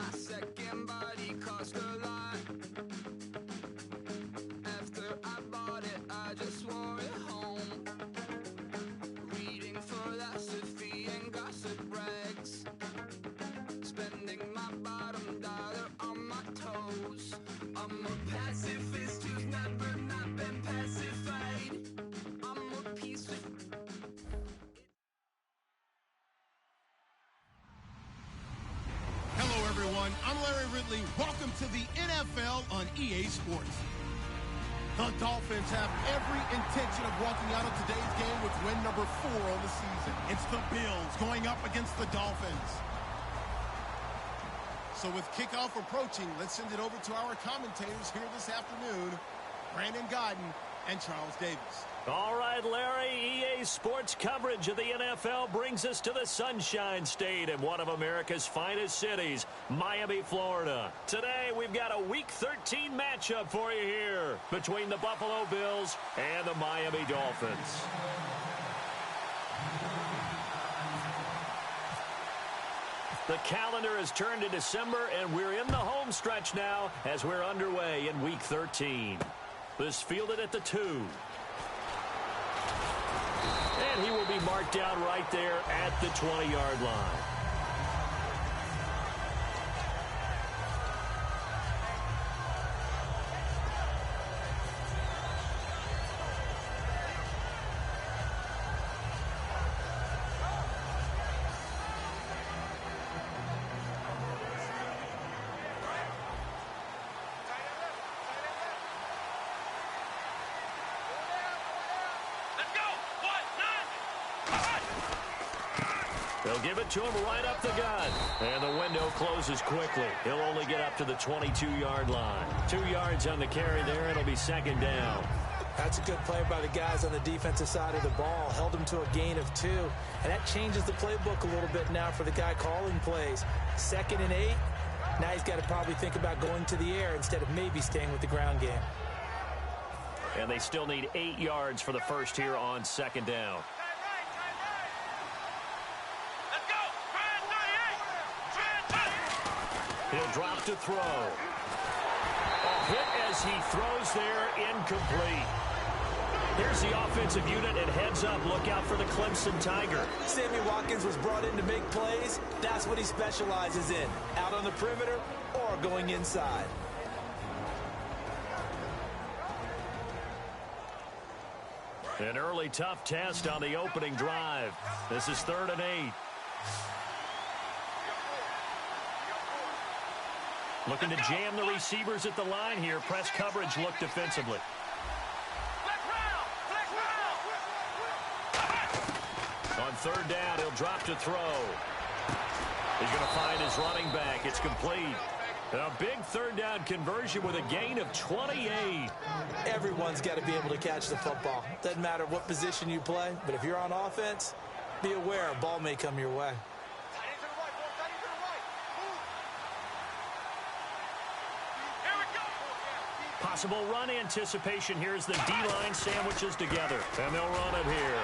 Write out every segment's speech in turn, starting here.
my second body cost a lot. After I bought it, I just wore it home. Reading philosophy and gossip rags. Spending my bottom dollar on my toes. I'm a pacifist who's never not been pacified. I'm a piece of... Hello, everyone. I'm Larry Ridley. Welcome to the NFL on EA Sports. The Dolphins have every intention of walking out of today's game with win number 4 on the season. It's the Bills going up against the Dolphins. So with kickoff approaching, let's send it over to our commentators here this afternoon, Brandon Godden and Charles Davis. All right, Larry, EA Sports coverage of the NFL brings us to the Sunshine State in one of America's finest cities, Miami, Florida. Today, we've got a Week 13 matchup for you here between the Buffalo Bills and the Miami Dolphins. The calendar has turned to December, and we're in the home stretch now as we're underway in Week 13. This fielded at the 2. And he will be marked down right there at the 20-yard line. They'll give it to him right up the gun. And the window closes quickly. He'll only get up to the 22-yard line. 2 yards on the carry there. It'll be second down. That's a good play by the guys on the defensive side of the ball. Held him to a gain of 2. And that changes the playbook a little bit now for the guy calling plays. 2nd and 8. Now he's got to probably think about going to the air instead of maybe staying with the ground game. And they still need 8 yards for the first here on second down. He'll drop to throw. A hit as he throws there, incomplete. Here's the offensive unit, and heads up, look out for the Clemson Tiger. Sammy Watkins was brought in to make plays. That's what he specializes in, out on the perimeter or going inside. An early tough test on the opening drive. This is 3rd and 8. Looking to jam the receivers at the line here. Press coverage look defensively. On 3rd down, he'll drop to throw. He's going to find his running back. It's complete. A big 3rd down conversion with a gain of 28. Everyone's got to be able to catch the football. Doesn't matter what position you play, but if you're on offense, be aware a ball may come your way. Possible run anticipation here as the D-line sandwiches together. And they'll run it here.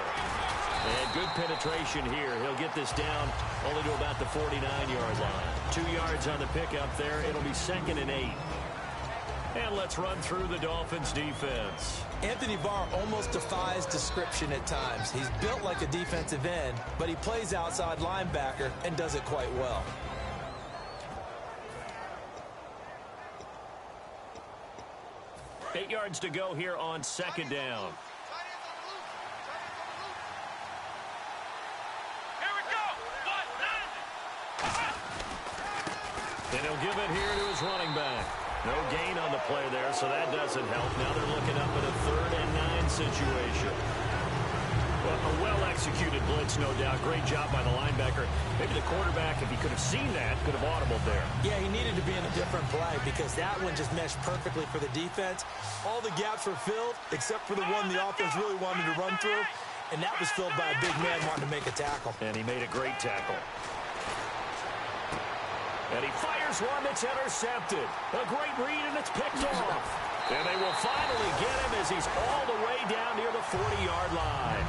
And good penetration here. He'll get this down only to about the 49-yard line. 2 yards on the pickup there. It'll be 2nd and 8. And let's run through the Dolphins' defense. Anthony Barr almost defies description at times. He's built like a defensive end, but he plays outside linebacker and does it quite well. Eight yards to go here on second down. Here we go. And he'll give it here to his running back. No gain on the play there, so that doesn't help. Now they're looking up at a 3rd and 9 situation. Well, a well-executed blitz, no doubt. Great job by the linebacker. Maybe the quarterback, if he could have seen that, could have audibled there. Yeah, he needed to be in a different play because that one just meshed perfectly for the defense. All the gaps were filled except for the one the offense really wanted to run through, and that was filled by a big man wanting to make a tackle. And he made a great tackle. And he fires one that's intercepted. A great read, and it's picked off. And they will finally get him as he's all the way down near the 40-yard line.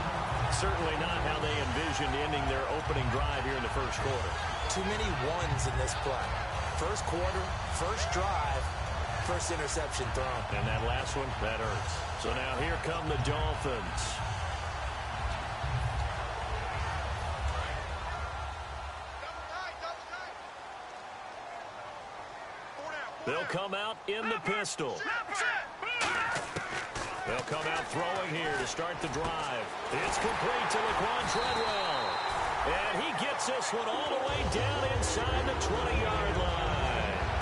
Certainly not how they envisioned ending their opening drive here in the first quarter. Too many ones in this play. First quarter, first drive, first interception thrown. And that last one, that hurts. So now here come the Dolphins. They'll come out in the pistol. They'll come out throwing here to start the drive. It's complete to Laquan Treadwell. And he gets this one all the way down inside the 20-yard line.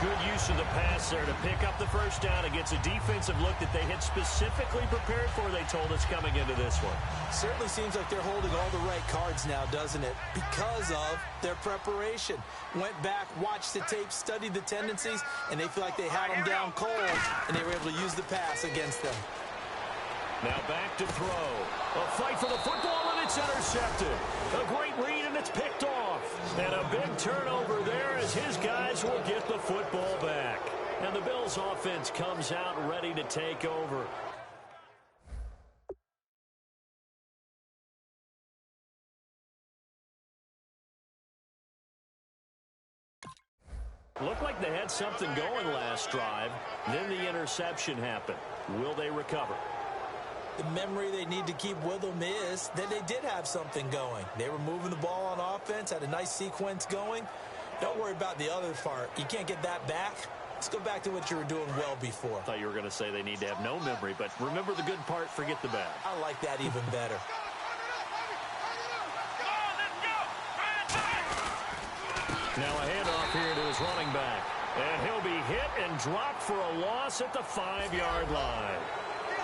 Good use of the pass there to pick up the first down against a defensive look that they had specifically prepared for, they told us, coming into this one. Certainly seems like they're holding all the right cards now, doesn't it? Because of their preparation. Went back, watched the tape, studied the tendencies, and they feel like they had them down cold, and they were able to use the pass against them. Now back to throw. A fight for the football, and it's intercepted. A great read, and it's picked off. And a big turnover there as his guys will get the football back. And the Bills' offense comes out ready to take over. Looked like they had something going last drive. Then the interception happened. Will they recover? The memory they need to keep with them is that they did have something going. They were moving the ball on offense, had a nice sequence going. Don't worry about the other part. You can't get that back. Let's go back to what you were doing well before. I thought you were going to say they need to have no memory, but remember the good part, forget the bad. I like that even better. Now a handoff here to his running back. And he'll be hit and dropped for a loss at the 5-yard line.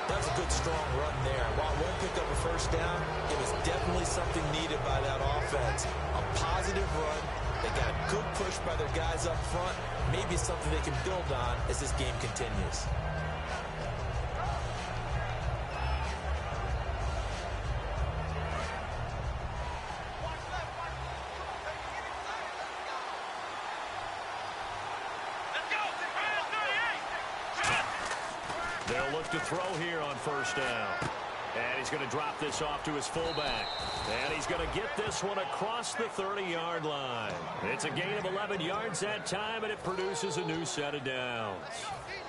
That was a good, strong run there. While it won't pick up a first down, it was definitely something needed by that offense. A positive run. They got a good push by their guys up front. Maybe something they can build on as this game continues. They'll look to throw here on first down. And he's going to drop this off to his fullback. And he's going to get this one across the 30-yard line. It's a gain of 11 yards that time, and it produces a new set of downs.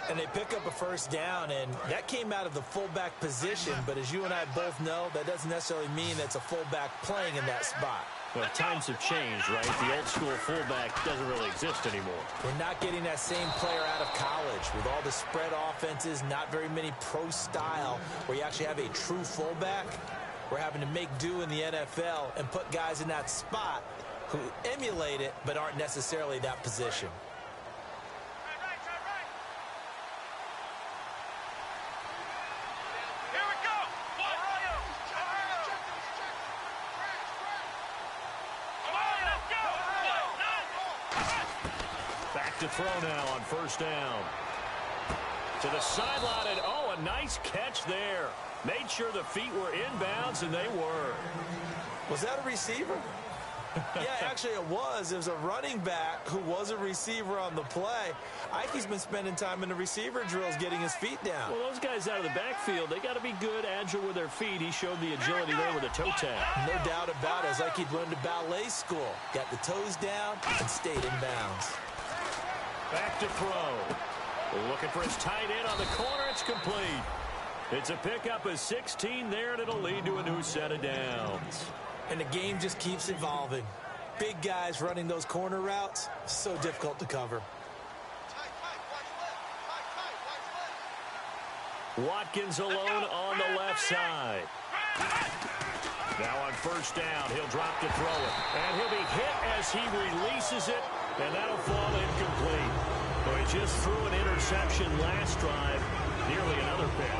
And they pick up a first down, and that came out of the fullback position. But as you and I both know, that doesn't necessarily mean that's a fullback playing in that spot. Well, times have changed, right? The old school fullback doesn't really exist anymore. We're not getting that same player out of college. With all the spread offenses, not very many pro style where you actually have a true fullback. We're having to make do in the NFL and put guys in that spot who emulate it but aren't necessarily that position. To throw now on first down. To the sideline, and oh, a nice catch there. Made sure the feet were inbounds, and they were. Was that a receiver? Yeah, actually it was. It was a running back who was a receiver on the play. Ike's been spending time in the receiver drills getting his feet down. Well, those guys out of the backfield, they got to be good, agile with their feet. He showed the agility there with a toe tap. No doubt about it. It's like he'd learned to ballet school. Got the toes down and stayed in bounds. Back to throw. Looking for his tight end on the corner. It's complete. It's a pickup of 16 there, and it'll lead to a new set of downs. And the game just keeps evolving. Big guys running those corner routes, so difficult to cover. Watkins alone on the left side. Now on first down, he'll drop to throw it. And he'll be hit as he releases it, and that'll fall incomplete. So he just threw an interception last drive, nearly another pick.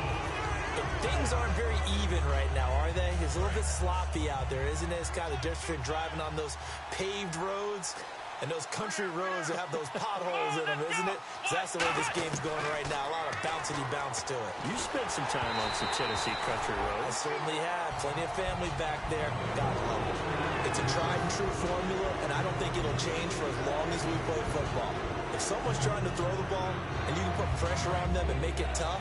Things aren't very even right now, are they? It's a little bit sloppy out there, isn't it? It's kind of different driving on those paved roads and those country roads that have those potholes in them, isn't it? That's the way this game's going right now. A lot of bouncy bounce to it. You spent some time on some Tennessee country roads. I certainly have. Plenty of family back there. God love it. It's a tried and true formula, and I don't think it'll change for as long as we play football. If someone's trying to throw the ball and you can put pressure on them and make it tough,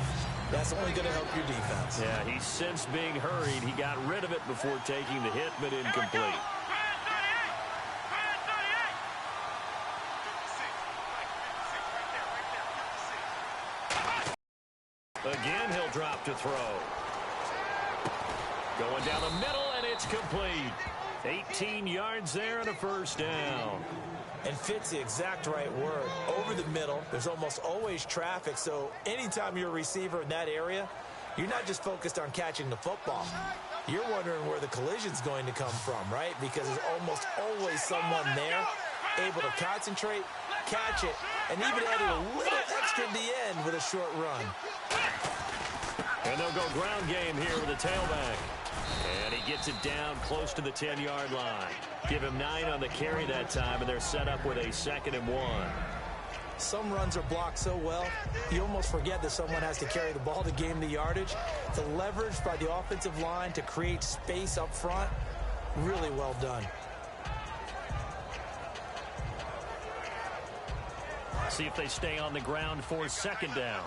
that's only going to help your defense. Yeah, he's since being hurried. He got rid of it before taking the hit, but incomplete. the middle, and it's complete. 18 yards there and a first down. And fits the exact right word. Over the middle, there's almost always traffic, so anytime you're a receiver in that area, you're not just focused on catching the football. You're wondering where the collision's going to come from, right? Because there's almost always someone there able to concentrate, catch it, and even add a little extra at the end with a short run. And they'll go ground game here with a tailback. And he gets it down close to the 10-yard line. Give him 9 on the carry that time, and they're set up with a 2nd and 1. Some runs are blocked so well, you almost forget that someone has to carry the ball to gain the yardage. The leverage by the offensive line to create space up front, really well done. See if they stay on the ground for 2nd down.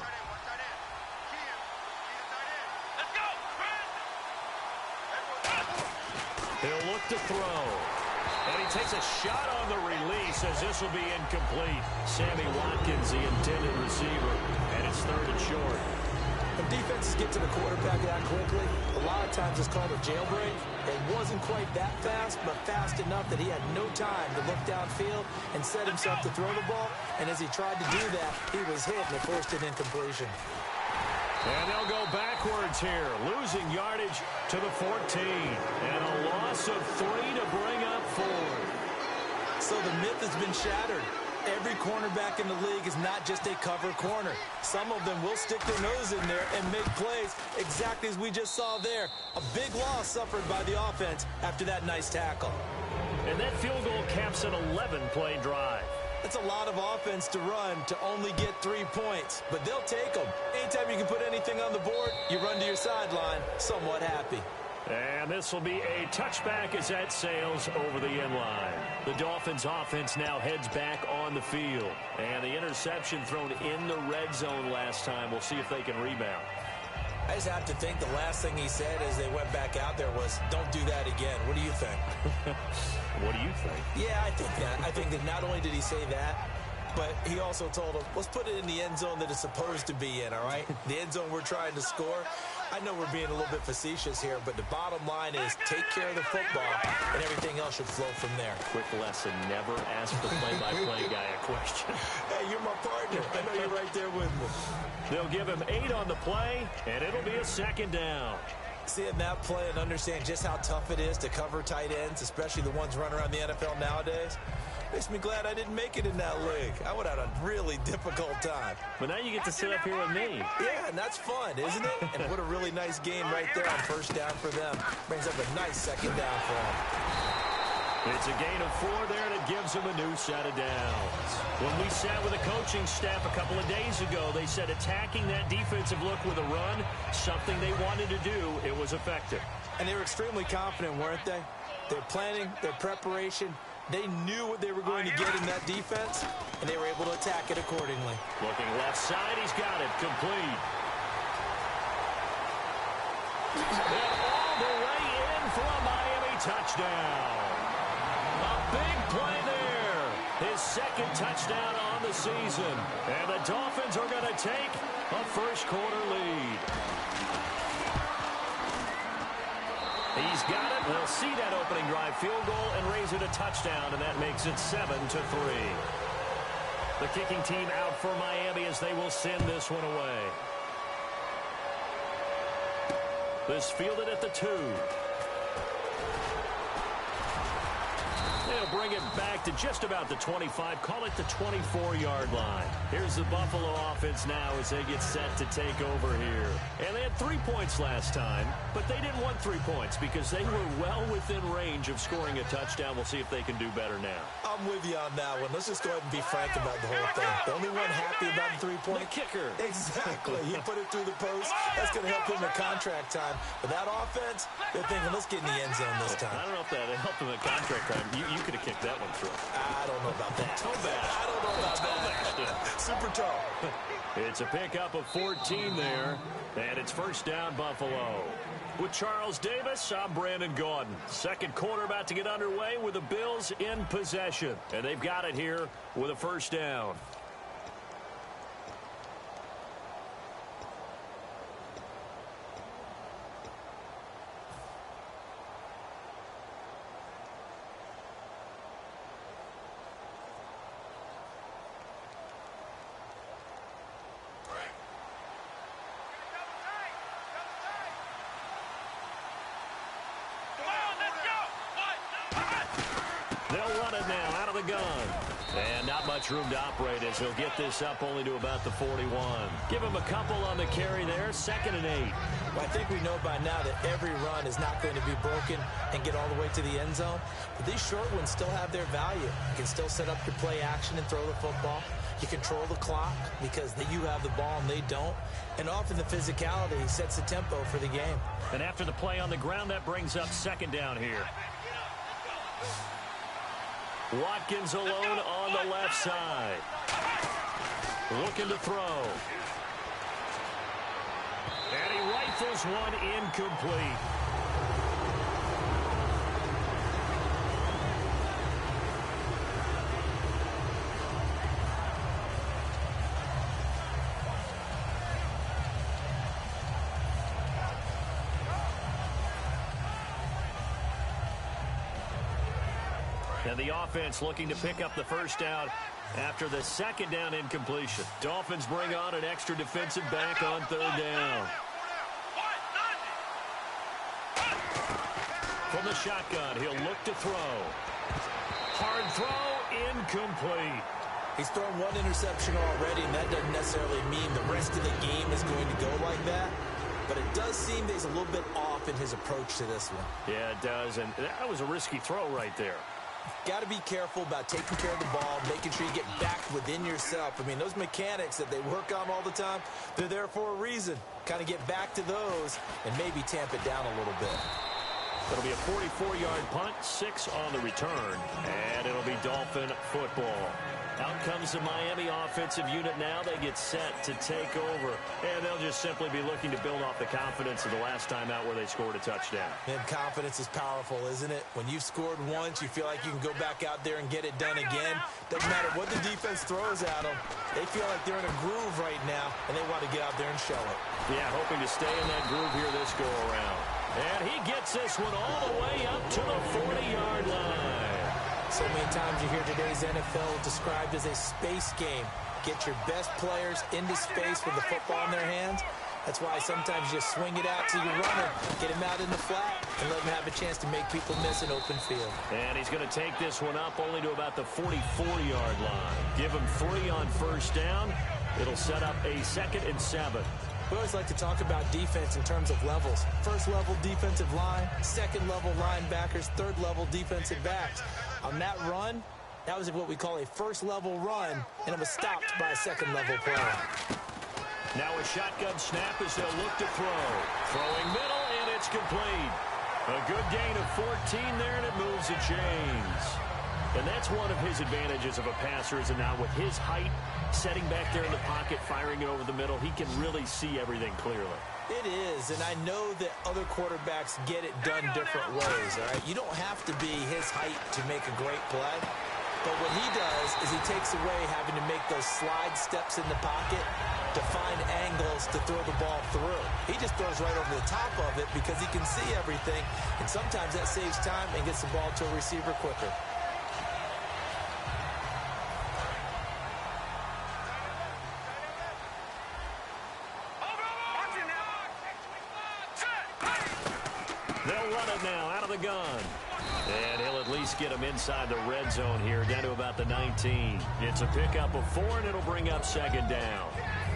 He'll look to throw. And he takes a shot on the release as this will be incomplete. Sammy Watkins, the intended receiver, and it's 3rd and short. When defenses get to the quarterback that quickly, a lot of times it's called a jailbreak. It wasn't quite that fast, but fast enough that he had no time to look downfield and set himself to throw the ball. And as he tried to do that, he was hit and it forced an incompletion. And they'll go backwards here, losing yardage to the 14. And a loss of 3 to bring up 4. So the myth has been shattered. Every cornerback in the league is not just a cover corner. Some of them will stick their nose in there and make plays exactly as we just saw there. A big loss suffered by the offense after that nice tackle. And that field goal caps an 11-play drive. That's a lot of offense to run to only get 3 points, but they'll take them. Anytime you can put anything on the board, you run to your sideline somewhat happy. And this will be a touchback as that sails over the end line. The Dolphins offense now heads back on the field. And the interception thrown in the red zone last time. We'll see if they can rebound. I just have to think the last thing he said as they went back out there was, don't do that again. What do you think? What do you think? Yeah, I think that. I think that not only did he say that, but he also told them, let's put it in the end zone that it's supposed to be in, all right? The end zone we're trying to score. I know we're being a little bit facetious here, but the bottom line is take care of the football, and everything else should flow from there. Quick lesson, never ask the play-by-play guy a question. Hey, you're my partner. I know you're right there with me. They'll give him 8 on the play, and it'll be a 2nd down. Seeing that play and understand just how tough it is to cover tight ends, especially the ones running around the NFL nowadays, makes me glad I didn't make it in that league. I would have had a really difficult time. But now you get to sit up here with me. Yeah, and that's fun, isn't it? And what a really nice game right there on 1st down for them. Brings up a nice 2nd down for them. It's a gain of 4 there, and it gives them a new set of downs. When we sat with the coaching staff a couple of days ago, they said attacking that defensive look with a run, something they wanted to do, it was effective. And they were extremely confident, weren't they? Their planning, their preparation, they knew what they were going to get in that defense, and they were able to attack it accordingly. Looking left side, he's got it, complete. And all the way in for a Miami touchdown. A big play there. His 2nd touchdown on the season. And the Dolphins are going to take a 1st quarter lead. He's got it. They'll see that opening drive field goal and raise it a touchdown, and that makes it 7-3. The kicking team out for Miami as they will send this one away. This fielded at the 2. They'll bring it back to just about the 25. Call it the 24-yard line. Here's the Buffalo offense now as they get set to take over here. And they had 3 points last time, but they didn't want 3 points because they were well within range of scoring a touchdown. We'll see if they can do better now. I'm with you on that one. Let's just go ahead and be frank about the whole thing. The only one happy about the 3-point. The kicker. Exactly. He put it through the post. That's going to help him in contract time. But that offense, they're thinking, let's get in the end zone this time. I don't know if that helped him in contract time. You could have kicked that one through. I don't know about that. Toe bash. I don't know about that. Super toe. It's a pickup of 14 there, and it's 1st down Buffalo. With Charles Davis, I'm Brandon Gaudin. 2nd quarter about to get underway with the Bills in possession, and they've got it here with a 1st down. They'll run it now out of the gun. And not much room to operate as he'll get this up only to about the 41. Give him a couple on the carry there, 2nd and 8. Well, I think we know by now that every run is not going to be broken and get all the way to the end zone. But these short ones still have their value. You can still set up your play action and throw the football. You control the clock because you have the ball and they don't. And often the physicality sets the tempo for the game. And after the play on the ground, that brings up 2nd down here. Watkins alone on the left side. Looking to throw. And he rifles one incomplete. And the offense looking to pick up the first down after the 2nd down incompletion. Dolphins bring on an extra defensive back on 3rd down. From the shotgun, he'll look to throw. Hard throw, incomplete. He's thrown one interception already, and that doesn't necessarily mean the rest of the game is going to go like that. But it does seem that he's a little bit off in his approach to this one. Yeah, it does, and that was a risky throw right there. Got to be careful about taking care of the ball, making sure you get back within yourself. I mean, those mechanics that they work on all the time, they're there for a reason. Kind of get back to those and maybe tamp it down a little bit. It'll be a 44-yard punt, 6 on the return, and it'll be Dolphin football. Out comes the Miami offensive unit now. They get set to take over, and they'll just simply be looking to build off the confidence of the last time out where they scored a touchdown. And confidence is powerful, isn't it? When you've scored once, you feel like you can go back out there and get it done again. Doesn't matter what the defense throws at them. They feel like they're in a groove right now, and they want to get out there and show it. Yeah, hoping to stay in that groove here this go-around. And he gets this one all the way up to the 40-yard line. So many times you hear today's NFL described as a space game. Get your best players into space with the football in their hands. That's why sometimes you swing it out to your runner, get him out in the flat, and let him have a chance to make people miss an open field. And he's going to take this one up only to about the 44-yard line. Give him 3 on first down. It'll set up a 2nd and 7. We always like to talk about defense in terms of levels. First level defensive line, second level linebackers, third level defensive backs. On that run, that was what we call a first level run, and it was stopped by a second level player. Now a shotgun snap as they'll look to throw. Throwing middle, and it's complete. A good gain of 14 there, and it moves the chains. And that's one of his advantages of a passer, is now with his height, setting back there in the pocket, firing it over the middle, he can really see everything clearly. It is, and I know that other quarterbacks get it done different ways, all right? You don't have to be his height to make a great play, but what he does is he takes away having to make those slide steps in the pocket to find angles to throw the ball through. He just throws right over the top of it because he can see everything, and sometimes that saves time and gets the ball to a receiver quicker. They'll run it now out of the gun. And he'll at least get him inside the red zone here, down to about the 19. It's a pickup of 4, and it'll bring up 2nd down.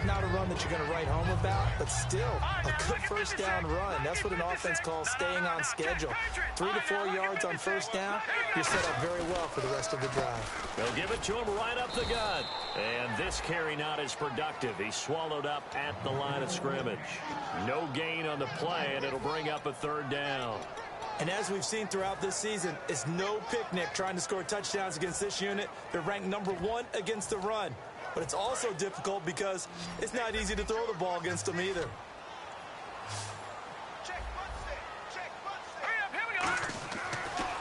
Not a run that you're going to write home about, but still a good first down run. That's what an offense calls staying on schedule. 3 to 4 yards on first down, you're set up very well for the rest of the drive. They'll give it to him right up the gut. And this carry not as productive. He's swallowed up at the line of scrimmage. No gain on the play, and it'll bring up a 3rd down. And as we've seen throughout this season, it's no picnic trying to score touchdowns against this unit. They're ranked number 1 against the run. But it's also difficult because it's not easy to throw the ball against them either.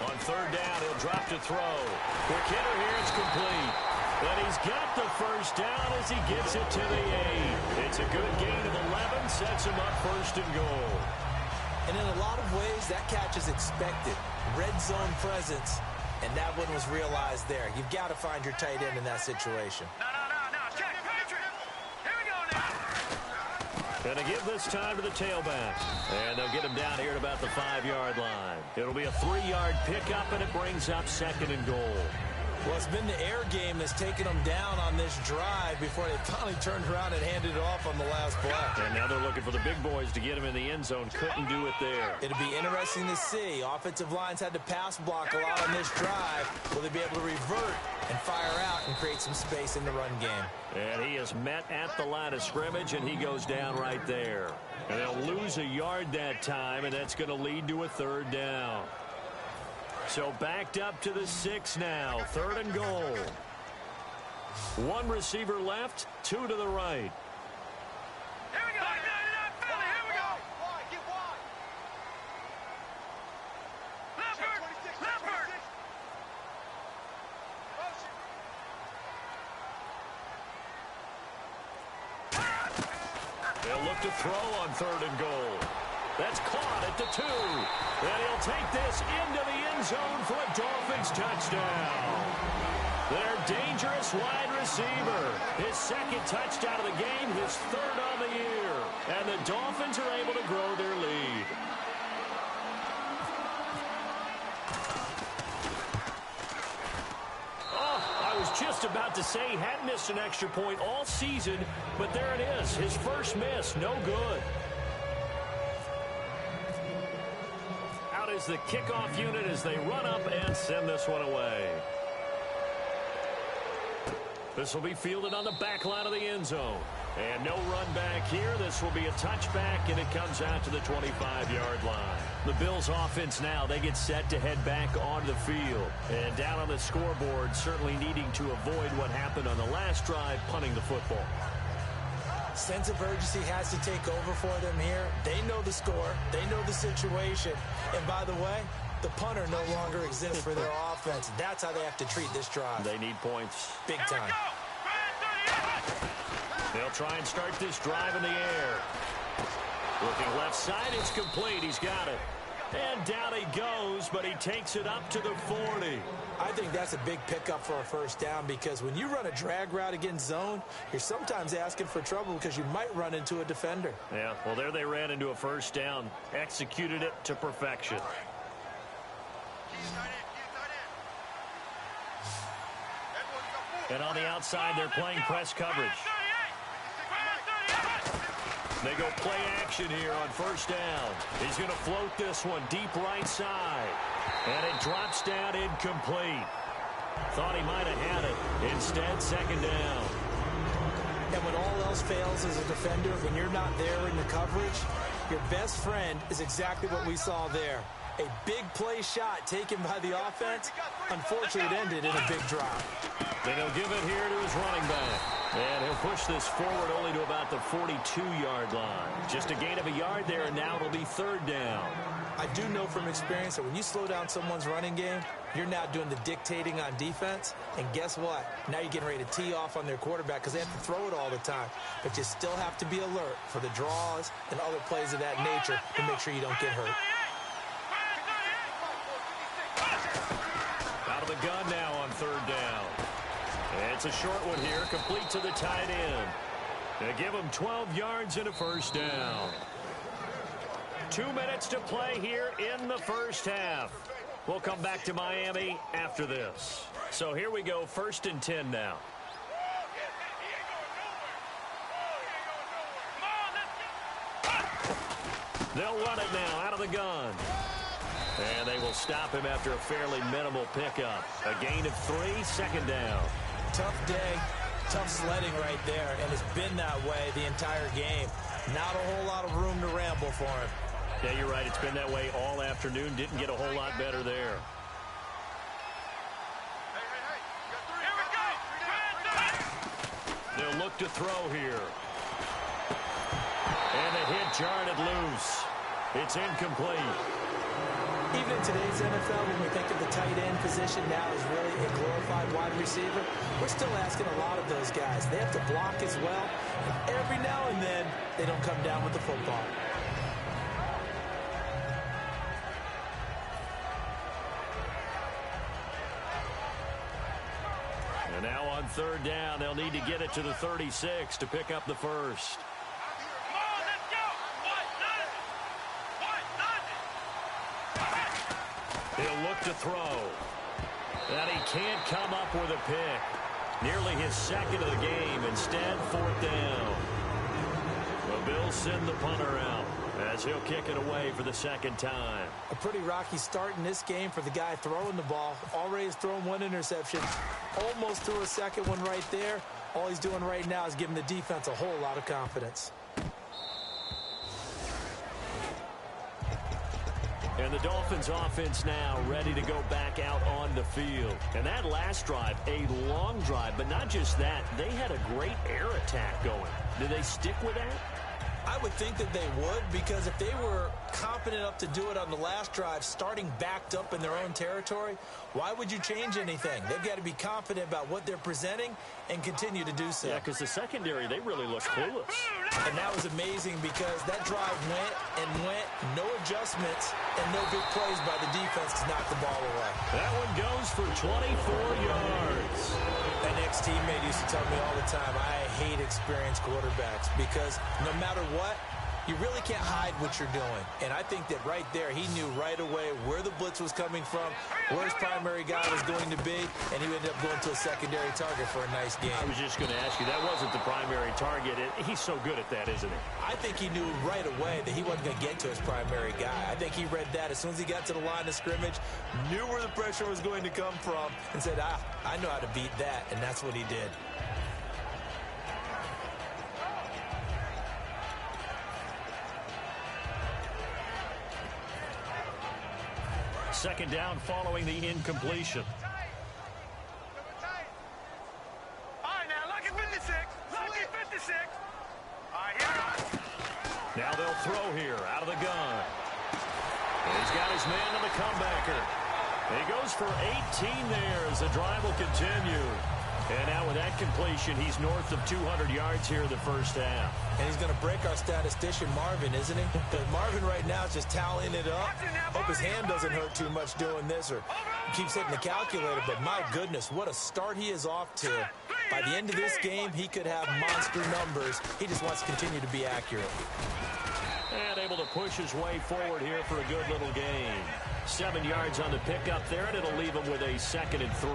On 3rd down, he'll drop to throw. Quick hitter here, it's complete. And he's got the first down as he gets it to the 8. It's a good gain of 11, sets him up 1st and goal. And in a lot of ways, that catch is expected. Red zone presence, and that one was realized there. You've got to find your tight end in that situation. Going to give this time to the tailback. And they'll get him down here at about the 5-yard line. It'll be a 3-yard pickup, and it brings up 2nd and goal. Well, it's been the air game that's taken them down on this drive before they finally turned around and handed it off on the last play. And now they're looking for the big boys to get him in the end zone. Couldn't do it there. It'll be interesting to see. Offensive lines had to pass block a lot on this drive. Will they be able to revert and fire out and create some space in the run game? And he is met at the line of scrimmage, and he goes down right there. And they'll lose a yard that time, and that's going to lead to a 3rd down. So backed up to the 6 now. 3rd and goal. 1 receiver left, 2 to the right. Here we go. Here we go. Wide, get wide. Leffert. They'll look to throw on 3rd and goal. That's caught at the 2. And he'll take this into the end zone for a Dolphins touchdown. Their dangerous wide receiver. His 2nd touchdown of the game, his 3rd on the year. And the Dolphins are able to grow their lead. I was just about to say he hadn't missed an extra point all season, but there it is. His first miss, no good. Out is the kickoff unit as they run up and send this one away. This will be fielded on the back line of the end zone. And no run back here. This will be a touchback, and it comes out to the 25-yard line. The Bills' offense now, they get set to head back onto the field. And down on the scoreboard, certainly needing to avoid what happened on the last drive, punting the football. Sense of urgency has to take over for them here. They know the score. They know the situation. And by the way, the punter no longer exists for their offense. That's how they have to treat this drive. They need points. Big time. They'll try and start this drive in the air. Looking left side, it's complete. He's got it. And down he goes, but he takes it up to the 40. I think that's a big pickup for a 1st down because when you run a drag route against zone, you're sometimes asking for trouble because you might run into a defender. Yeah, well, there they ran into a 1st down. Executed it to perfection. And on the outside, they're playing press coverage. They go play action here on 1st down. He's going to float this one deep right side. And it drops down incomplete. Thought he might have had it. Instead, 2nd down. And when all else fails as a defender, when you're not there in the coverage, your best friend is exactly what we saw there. A big play shot taken by the offense. Unfortunately, it ended in a big drop. Then he'll give it here to his running back. And he'll push this forward only to about the 42-yard line. Just a gain of a yard there, and now it'll be 3rd down. I do know from experience that when you slow down someone's running game, you're now doing the dictating on defense. And guess what? Now you're getting ready to tee off on their quarterback because they have to throw it all the time. But you still have to be alert for the draws and other plays of that nature to make sure you don't get hurt. Out of the gun now on 3rd down. It's a short one here, complete to the tight end. They give him 12 yards and a 1st down. 2 minutes to play here in the 1st half. We'll come back to Miami after this. So here we go, 1st and 10 now. They'll run it now out of the gun. And they will stop him after a fairly minimal pickup. A gain of 3, 2nd down. Tough day, tough sledding right there, and it's been that way the entire game. Not a whole lot of room to ramble for him. Yeah, you're right. It's been that way all afternoon. Didn't get a whole lot better there. They'll look to throw here. And the hit jarred it loose. It's incomplete. Even in today's NFL, when we think of the tight end position now as really a glorified wide receiver, we're still asking a lot of those guys. They have to block as well. And every now and then, they don't come down with the football. And now on 3rd down, they'll need to get it to the 36 to pick up the 1st. He'll look to throw. And he can't come up with a pick. Nearly his second of the game. Instead, 4th down. The Bills send the punter out as he'll kick it away for the second time. A pretty rocky start in this game for the guy throwing the ball. Already has thrown 1 interception. Almost threw a second one right there. All he's doing right now is giving the defense a whole lot of confidence. And the Dolphins offense now ready to go back out on the field. And that last drive, a long drive, but not just that. They had a great air attack going. Did they stick with that? I would think that they would, because if they were confident enough to do it on the last drive, starting backed up in their own territory, why would you change anything? They've got to be confident about what they're presenting and continue to do so. Yeah, because the secondary, they really look clueless. And that was amazing because that drive went, no adjustments, and no big plays by the defense to knock the ball away. That one goes for 24 yards. An ex-teammate used to tell me all the time, I hate experienced quarterbacks because no matter what, you really can't hide what you're doing. And I think that right there, he knew right away where the blitz was coming from, where his primary guy was going to be, and he ended up going to a secondary target for a nice game. I was just going to ask you, that wasn't the primary target. He's so good at that, isn't he? I think he knew right away that he wasn't going to get to his primary guy. I think he read that as soon as he got to the line of scrimmage, knew where the pressure was going to come from, and said, I know how to beat that, and that's what he did. Second down following the incompletion. All right, now, lucky 56. Lucky 56. All right, here we go. Now they'll throw here out of the gun. And he's got his man on the comebacker. He goes for 18 there as the drive will continue. And now with that completion, he's north of 200 yards here in the first half. And he's going to break our statistician, Marvin, isn't he? Because Marvin right now is just tallying it up. Hope his hand doesn't hurt too much doing this or keeps hitting the calculator. But my goodness, what a start he is off to. By the end of this game, he could have monster numbers. He just wants to continue to be accurate. And able to push his way forward here for a good little gain. 7 yards on the pickup there, and it'll leave him with a 2nd and 3.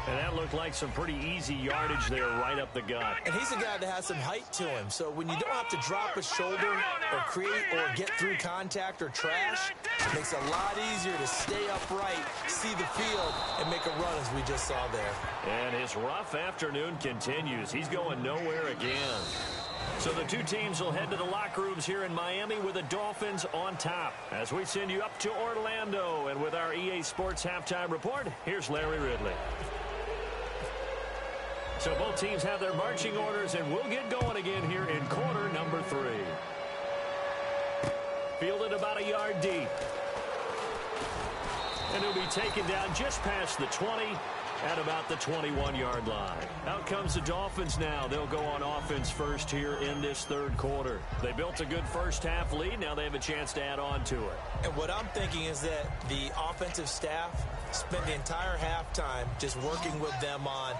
And that looked like some pretty easy yardage there right up the gut. And he's a guy that has some height to him. So when you don't have to drop a shoulder or create or get through contact or trash, it makes it a lot easier to stay upright, see the field, and make a run as we just saw there. And his rough afternoon continues. He's going nowhere again. So the two teams will head to the locker rooms here in Miami with the Dolphins on top. As we send you up to Orlando, and with our EA Sports Halftime Report, here's Larry Ridley. So both teams have their marching orders, and we'll get going again here in quarter number 3. Fielded about a yard deep. And he'll be taken down just past the 20 at about the 21-yard line. Out comes the Dolphins now. They'll go on offense first here in this third quarter. They built a good first half lead. Now they have a chance to add on to it. And what I'm thinking is that the offensive staff spent the entire halftime just working with them on,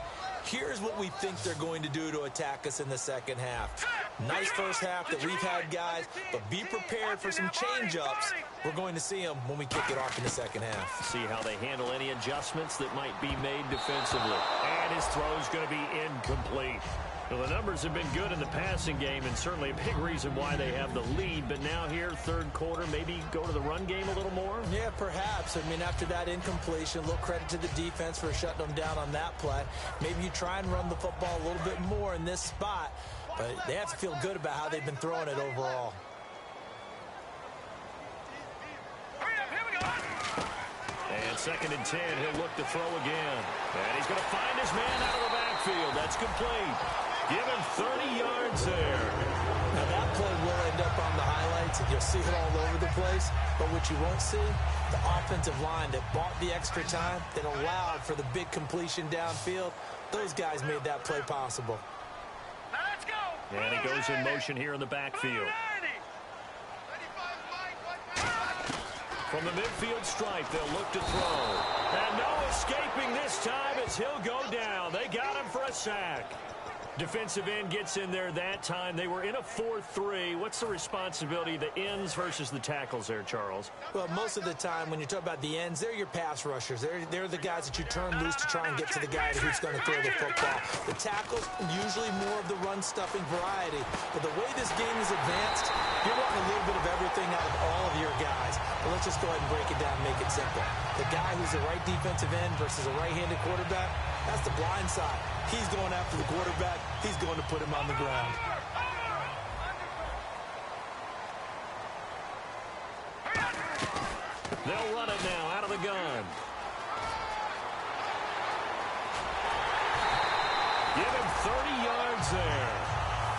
here's what we think they're going to do to attack us in the second half. Nice first half that we've had, guys, but be prepared for some change-ups. We're going to see them when we kick it off in the second half. See how they handle any adjustments that might be made defensively. And his throw's going to be incomplete. Well, the numbers have been good in the passing game, and certainly a big reason why they have the lead. But now here, third quarter, maybe go to the run game a little more? Yeah, perhaps. I mean, after that incompletion, a little credit to the defense for shutting them down on that play. Maybe you try and run the football a little bit more in this spot, but they have to feel good about how they've been throwing it overall. And 2nd and 10, he'll look to throw again. And he's going to find his man out of the backfield. That's complete. Give him 30 yards there. Now that play will end up on the highlights, and you'll see it all over the place. But what you won't see, the offensive line that bought the extra time, that allowed for the big completion downfield, those guys made that play possible. Now let's go. And he goes in motion here in the backfield. From the midfield stripe, they'll look to throw. And no escaping this time as he'll go down. They got him for a sack. Defensive end gets in there that time. They were in a 4-3. What's the responsibility of the ends versus the tackles there, Charles? Well, most of the time when you talk about the ends, they're your pass rushers. They're the guys that you turn loose to try and get to the guy who's going to throw the football. The tackles, usually more of the run-stuffing variety. But the way this game is advanced, you're wanting a little bit of everything out of all of your guys. But let's just go ahead and break it down and make it simple. The guy who's the right defensive end versus a right-handed quarterback, that's the blind side. He's going after the quarterback. He's going to put him on the ground. They'll run it now out of the gun. Give him 30 yards there.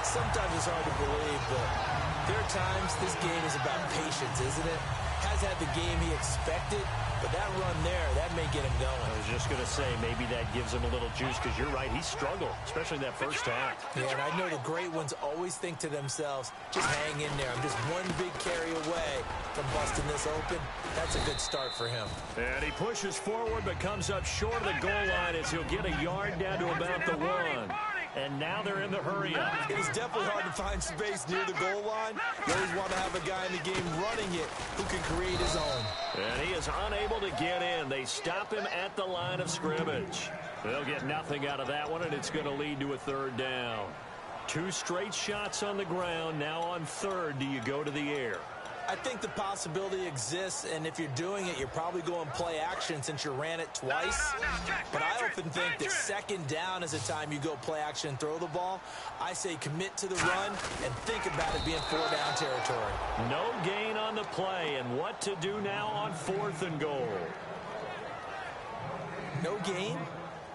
Sometimes it's hard to believe, but there are times this game is about patience, isn't it? Has had the game he expected, but that run there, that may get him going. I was just going to say, maybe that gives him a little juice, because you're right, he struggled, especially in that first half. Yeah, and I know the great ones always think to themselves, just hang in there. I'm just one big carry away from busting this open. That's a good start for him. And he pushes forward, but comes up short of the goal line as he'll get a yard down to about the 1. And now they're in the hurry-up. It is definitely hard to find space near the goal line. You always want to have a guy in the game running it who can create his own. And he is unable to get in. They stop him at the line of scrimmage. They'll get nothing out of that one, and it's going to lead to a 3rd down. 2 straight shots on the ground. Now on 3rd, do you go to the air? I think the possibility exists, and if you're doing it, you're probably going play action since you ran it twice. But I often think that 2nd down is the time you go play action and throw the ball. I say commit to the run and think about it being 4-down territory. No gain on the play, and what to do now on 4th and goal? No gain?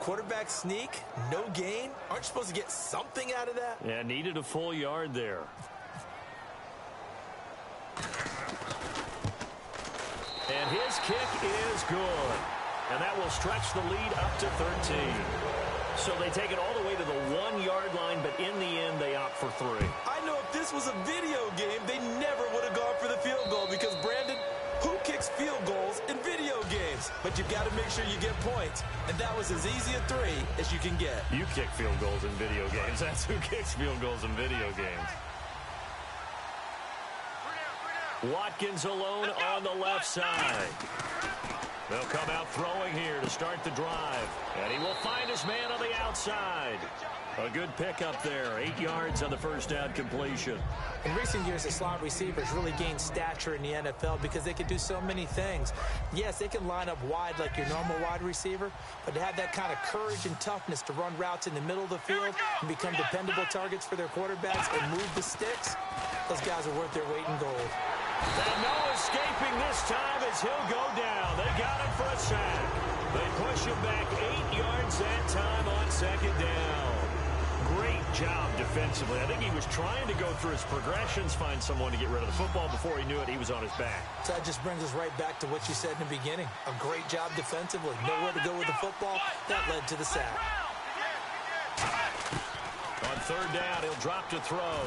Quarterback sneak? No gain? Aren't you supposed to get something out of that? Yeah, needed a full yard there. And his kick is good. And that will stretch the lead up to 13. So they take it all the way to the 1-yard line, but in the end, they opt for 3. I know if this was a video game, they never would have gone for the field goal because, Brandon, who kicks field goals in video games? But you've got to make sure you get points. And that was as easy a 3 as you can get. You kick field goals in video games. That's who kicks field goals in video games. Watkins alone on the left side. They'll come out throwing here to start the drive. And he will find his man on the outside. A good pickup there. 8 yards on the first down completion. In recent years, the slot receivers really gained stature in the NFL because they can do so many things. Yes, they can line up wide like your normal wide receiver, but to have that kind of courage and toughness to run routes in the middle of the field and become dependable targets for their quarterbacks and move the sticks, those guys are worth their weight in gold. And no escaping this time as he'll go down. They got him for a sack. They push him back 8 yards that time on 2nd down. Great job defensively. I think he was trying to go through his progressions, find someone to get rid of the football. Before he knew it, he was on his back. So that just brings us right back to what you said in the beginning. A great job defensively. Nowhere to go with the football. That led to the sack. On 3rd down, he'll drop to throw.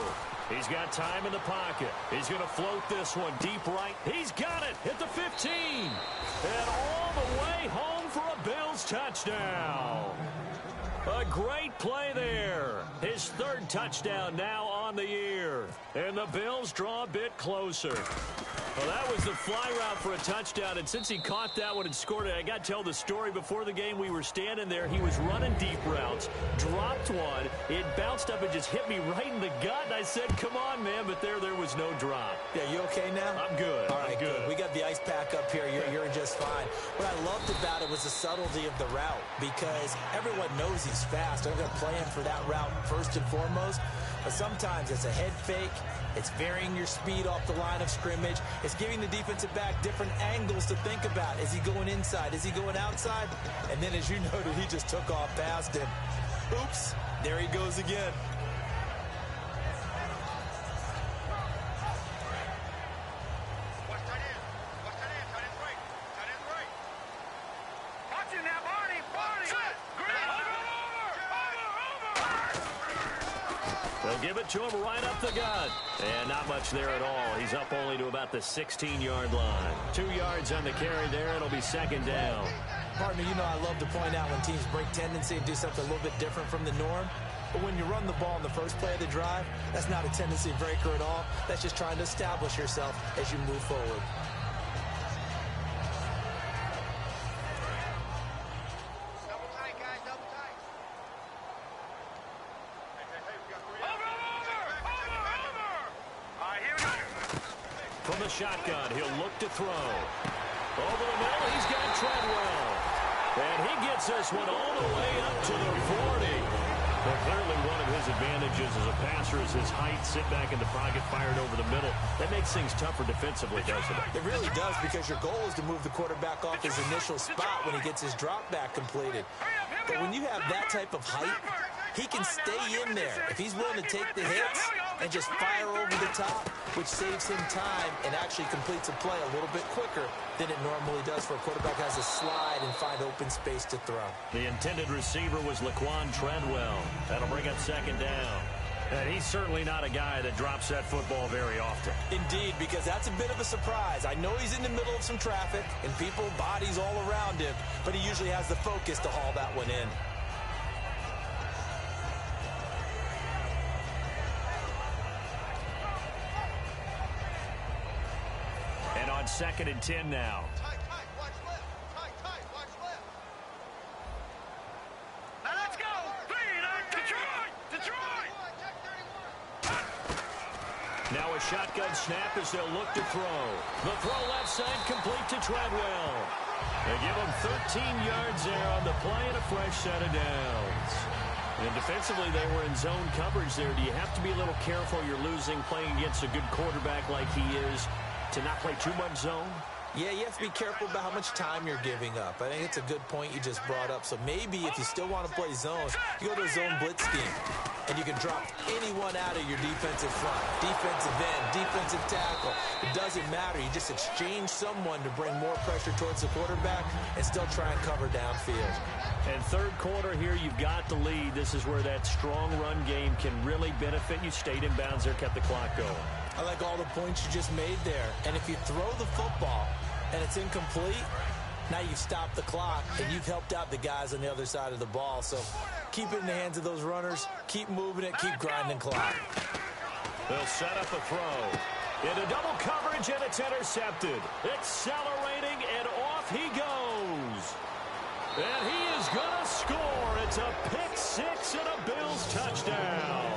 He's got time in the pocket. He's going to float this one deep right. He's got it at the 15. And all the way home for a Bills touchdown. A great play there. His 3rd touchdown now on the year. And the Bills draw a bit closer. Well, that was the fly route for a touchdown, and since he caught that one and scored it, I got to tell the story. Before the game, we were standing there. He was running deep routes, dropped one. It bounced up and just hit me right in the gut, and I said, come on, man, but there was no drop. Yeah, you okay now? I'm good. All right, I'm good. We got the ice pack up here. You're just fine. What I loved about it was the subtlety of the route because everyone knows he's fast. They're going to play him for that route first and foremost, but sometimes it's a head fake. It's varying your speed off the line of scrimmage. It's giving the defensive back different angles to think about. Is he going inside? Is he going outside? And then, as you noted, he just took off past him. Oops, there he goes again. They'll give it to him right up the gut. And not much there at all. He's up only to about the 16-yard line. 2 yards on the carry there. It'll be 2nd down. Partner, you know I love to point out when teams break tendency and do something a little bit different from the norm. But when you run the ball in the first play of the drive, that's not a tendency breaker at all. That's just trying to establish yourself as you move forward. Double tight, guys, double tight. Over! All right, here we go. From the shotgun, he'll look to throw. Over the middle, he's got Treadwell. And he gets this one all the way up to the 40. Well, clearly one of his advantages as a passer is his height. Sit back in the pocket, fired over the middle. That makes things tougher defensively, doesn't it? It really does, because your goal is to move the quarterback off his initial spot when he gets his drop back completed. But when you have that type of height, he can stay in there. If he's willing to take the hits and just fire over the top, which saves him time and actually completes a play a little bit quicker than it normally does for a quarterback has to slide and find open space to throw. The intended receiver was Laquan Treadwell. That'll bring up second down. And he's certainly not a guy that drops that football very often. Indeed, because that's a bit of a surprise. I know he's in the middle of some traffic and people, bodies all around him, but he usually has the focus to haul that one in. And on 2nd and 10 now. Tight, watch left. Tight, watch left. Now let's go. Detroit! Now a shotgun snap as they'll look to throw. The throw left side complete to Treadwell. They give him 13 yards there on the play and a fresh set of downs. And defensively, they were in zone coverage there. Do you have to be a little careful? You're losing playing against a good quarterback like he is to not play too much zone? Yeah, you have to be careful about how much time you're giving up. I think it's a good point you just brought up. So maybe if you still want to play zone, you go to a zone blitz scheme. And you can drop anyone out of your defensive front, defensive end, defensive tackle. It doesn't matter. You just exchange someone to bring more pressure towards the quarterback and still try and cover downfield. And third quarter here, you've got the lead. This is where that strong run game can really benefit you. Stayed in bounds there, kept the clock going. I like all the points you just made there. And if you throw the football and it's incomplete, now you've stopped the clock and you've helped out the guys on the other side of the ball. So keep it in the hands of those runners. Keep moving it. Keep grinding clock. They'll set up a throw. Into double coverage, and it's intercepted. Accelerating, and off he goes. And he is going to score. It's a pick six and a Bills touchdown.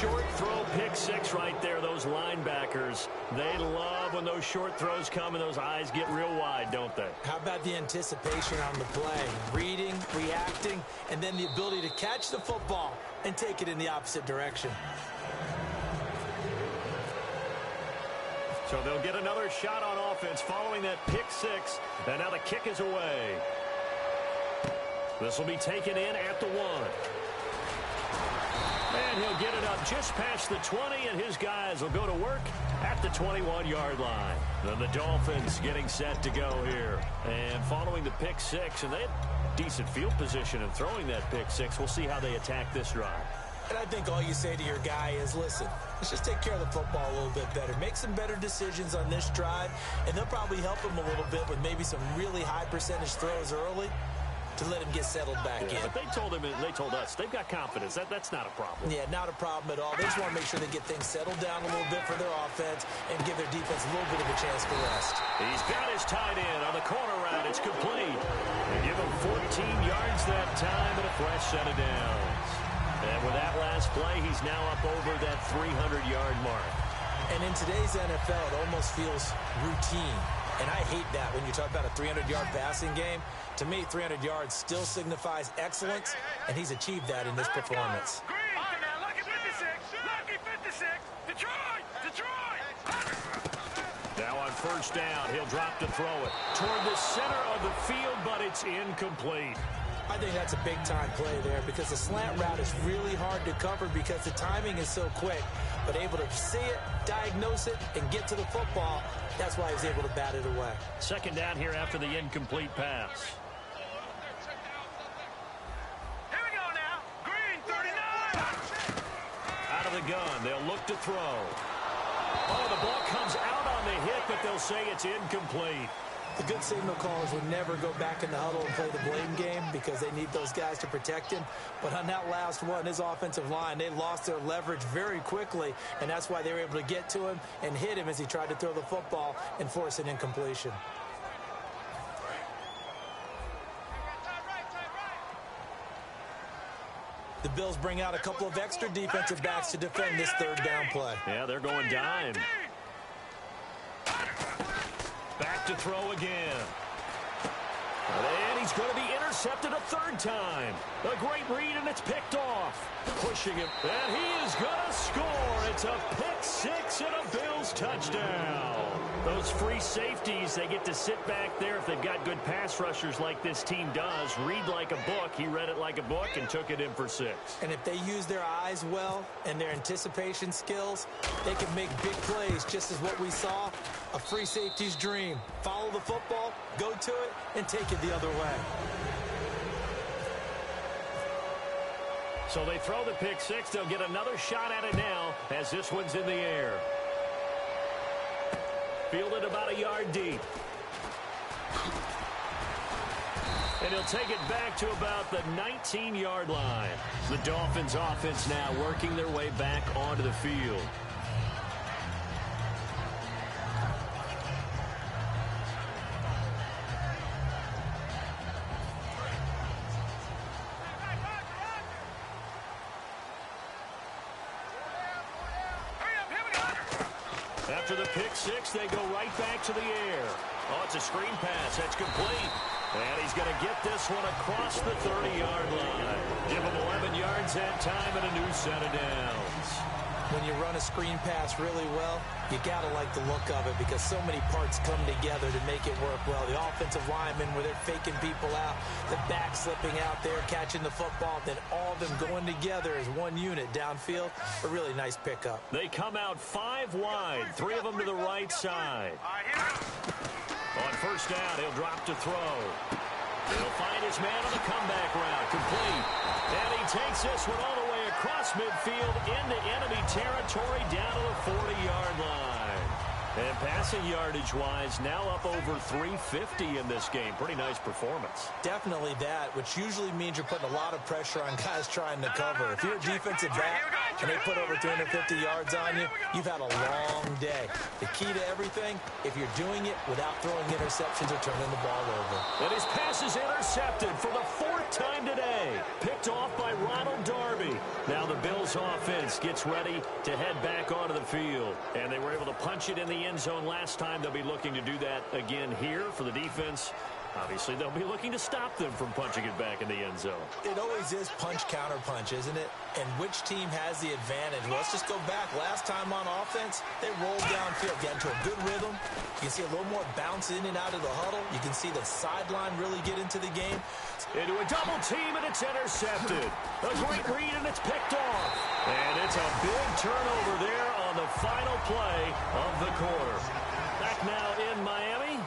Short throw, pick six right there. Those linebackers, they love when those short throws come and those eyes get real wide, don't they? How about the anticipation on the play? Reading, reacting, and then the ability to catch the football and take it in the opposite direction. So they'll get another shot on offense following that pick six. And now the kick is away. This will be taken in at the 1. And he'll get it up just past the 20, and his guys will go to work at the 21-yard line. Then the Dolphins getting set to go here. And following the pick six, and they had decent field position in throwing that pick six. We'll see how they attack this drive. And I think all you say to your guy is, listen, let's just take care of the football a little bit better. Make some better decisions on this drive, and they'll probably help him a little bit with maybe some really high percentage throws early to let him get settled back in. But they told us they've got confidence. That's not a problem. Yeah, not a problem at all. They just want to make sure they get things settled down a little bit for their offense and give their defense a little bit of a chance to rest. He's got his tight end on the corner route. It's complete. They give him 14 yards that time and a fresh set of downs. And with that last play, he's now up over that 300-yard mark. And in today's NFL, it almost feels routine. And I hate that when you talk about a 300-yard passing game. To me, 300 yards still signifies excellence, and he's achieved that in this performance. Green. All right, now, lucky 56. Lucky 56. Detroit. Now on first down, he'll drop to throw it toward the center of the field, but it's incomplete. I think that's a big-time play there because the slant route is really hard to cover because the timing is so quick. But able to see it, diagnose it, and get to the football, that's why he was able to bat it away. Second down here after the incomplete pass. Here we go now. Green, 39. Out of the gun, they'll look to throw. Oh, the ball comes out on the hit, but they'll say it's incomplete. The good signal callers would never go back in the huddle and play the blame game because they need those guys to protect him. But on that last one, his offensive line, they lost their leverage very quickly, and that's why they were able to get to him and hit him as he tried to throw the football and force an incompletion. The Bills bring out a couple of extra defensive backs to defend this third down play. Yeah, they're going dime. Back to throw again. And he's going to be intercepted a third time. A great read, and it's picked off. Pushing him, and he is going to score. It's a pick six and a Bills touchdown. Those free safeties, they get to sit back there if they've got good pass rushers like this team does. Read like a book. He read it like a book and took it in for 6. And if they use their eyes well and their anticipation skills, they can make big plays, just as what we saw. A free safety's dream. Follow the football, go to it, and take it the other way. So they throw the pick six. They'll get another shot at it now as this one's in the air. Fielded about a yard deep. And he'll take it back to about the 19-yard line. The Dolphins offense now working their way back onto the field. After the pick six, they go right back to the air. Oh, it's a screen pass. That's complete. And he's going to get this one across the 30-yard line. Give him 11 yards that time and a new set of downs. When you run a screen pass really well, you got to like the look of it because so many parts come together to make it work well. The offensive linemen, where they're faking people out, the back slipping out there, catching the football, then all of them going together as one unit downfield. A really nice pickup. They come out 5 wide, 3 of them to the right side. On first down, he'll drop to throw. He'll find his man on the comeback route. Complete. And he takes this one all the way across midfield into enemy territory down to the 40-yard line. And passing yardage-wise, now up over 350 in this game. Pretty nice performance. Definitely that, which usually means you're putting a lot of pressure on guys trying to cover. If you're a defensive back and they put over 350 yards on you, you've had a long day. The key to everything, if you're doing it without throwing interceptions or turning the ball over. And his pass is intercepted for the 4th time today. Picked off by Ronald Darby. Now the Bills offense gets ready to head back onto the field. And they were able to punch it in the end zone last time. They'll be looking to do that again here for the defense. Obviously, they'll be looking to stop them from punching it back in the end zone. It always is punch-counter-punch, isn't it? And which team has the advantage? Well, let's just go back. Last time on offense, they rolled downfield, got into a good rhythm. You can see a little more bounce in and out of the huddle. You can see the sideline really get into the game. Into a double team, and it's intercepted. A great read, and it's picked off. And it's a big turnover there on the final play of the quarter. Back now in Miami.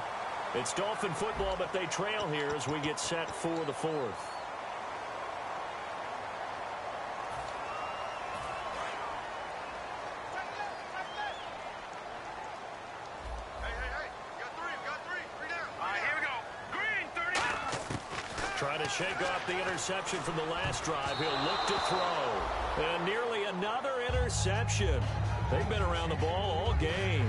It's Dolphin football, but they trail here as we get set for the 4th. Trying to shake off the interception from the last drive. He'll look to throw. And nearly another interception. They've been around the ball all game.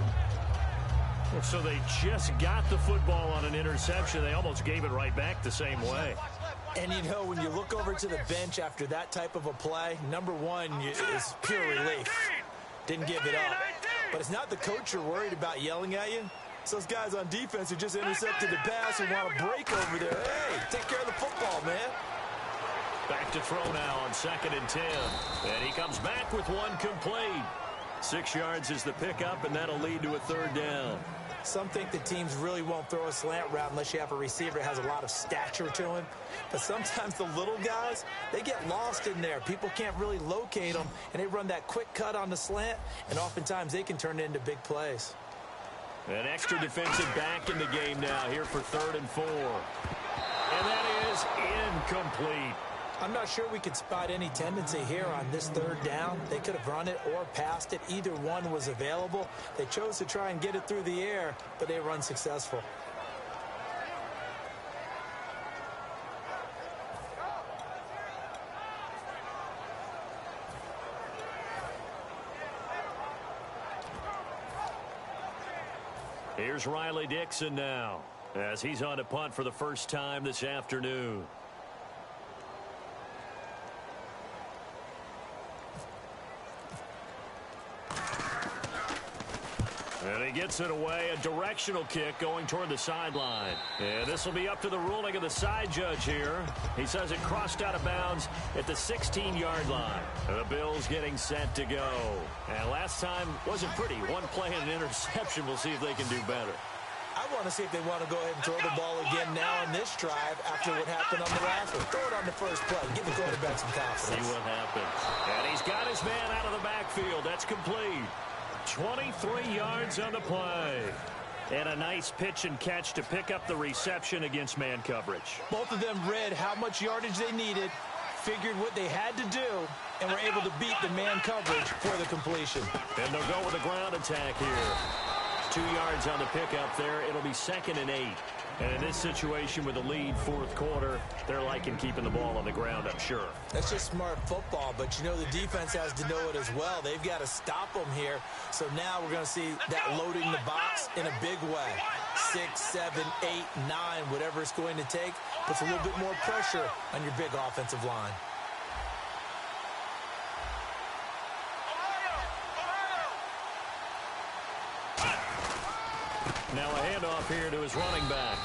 So they just got the football on an interception. They almost gave it right back the same way. And, you know, when you look over to the bench after that type of a play, number one is pure relief. Didn't give it up. But it's not the coach you're worried about yelling at you. It's those guys on defense who just intercepted the pass and want to break over there. Hey, take care of the football, man. Back to throw now on 2nd and 10. And he comes back with one complete. 6 yards is the pickup, and that'll lead to a 3rd down. Some think the teams really won't throw a slant route unless you have a receiver that has a lot of stature to him. But sometimes the little guys, they get lost in there. People can't really locate them, and they run that quick cut on the slant, and oftentimes they can turn it into big plays. An extra defensive back in the game now here for 3rd and 4. And that is incomplete. I'm not sure we could spot any tendency here on this 3rd down. They could have run it or passed it. Either one was available. They chose to try and get it through the air, but they were unsuccessful. Here's Riley Dixon now, as he's on to punt for the first time this afternoon. And he gets it away, a directional kick going toward the sideline. And this will be up to the ruling of the side judge here. He says it crossed out of bounds at the 16-yard line. The Bills getting set to go. And last time wasn't pretty. One play and an interception. We'll see if they can do better. I want to see if they want to go ahead and throw the ball again now on this drive after what happened on the last one. Throw it on the first play. Give the quarterback some confidence. See what happens. And he's got his man out of the backfield. That's complete. 23 yards on the play. And a nice pitch and catch to pick up the reception against man coverage. Both of them read how much yardage they needed, figured what they had to do, and were able to beat the man coverage for the completion. And they'll go with a ground attack here. 2 yards on the pickup there. It'll be 2nd and 8. And in this situation with a lead fourth quarter, they're liking keeping the ball on the ground, I'm sure. That's just smart football, but you know the defense has to know it as well. They've got to stop them here. So now we're going to see that loading the box in a big way. 6, 7, 8, 9, whatever it's going to take, puts a little bit more pressure on your big offensive line. Now a handoff here to his running back.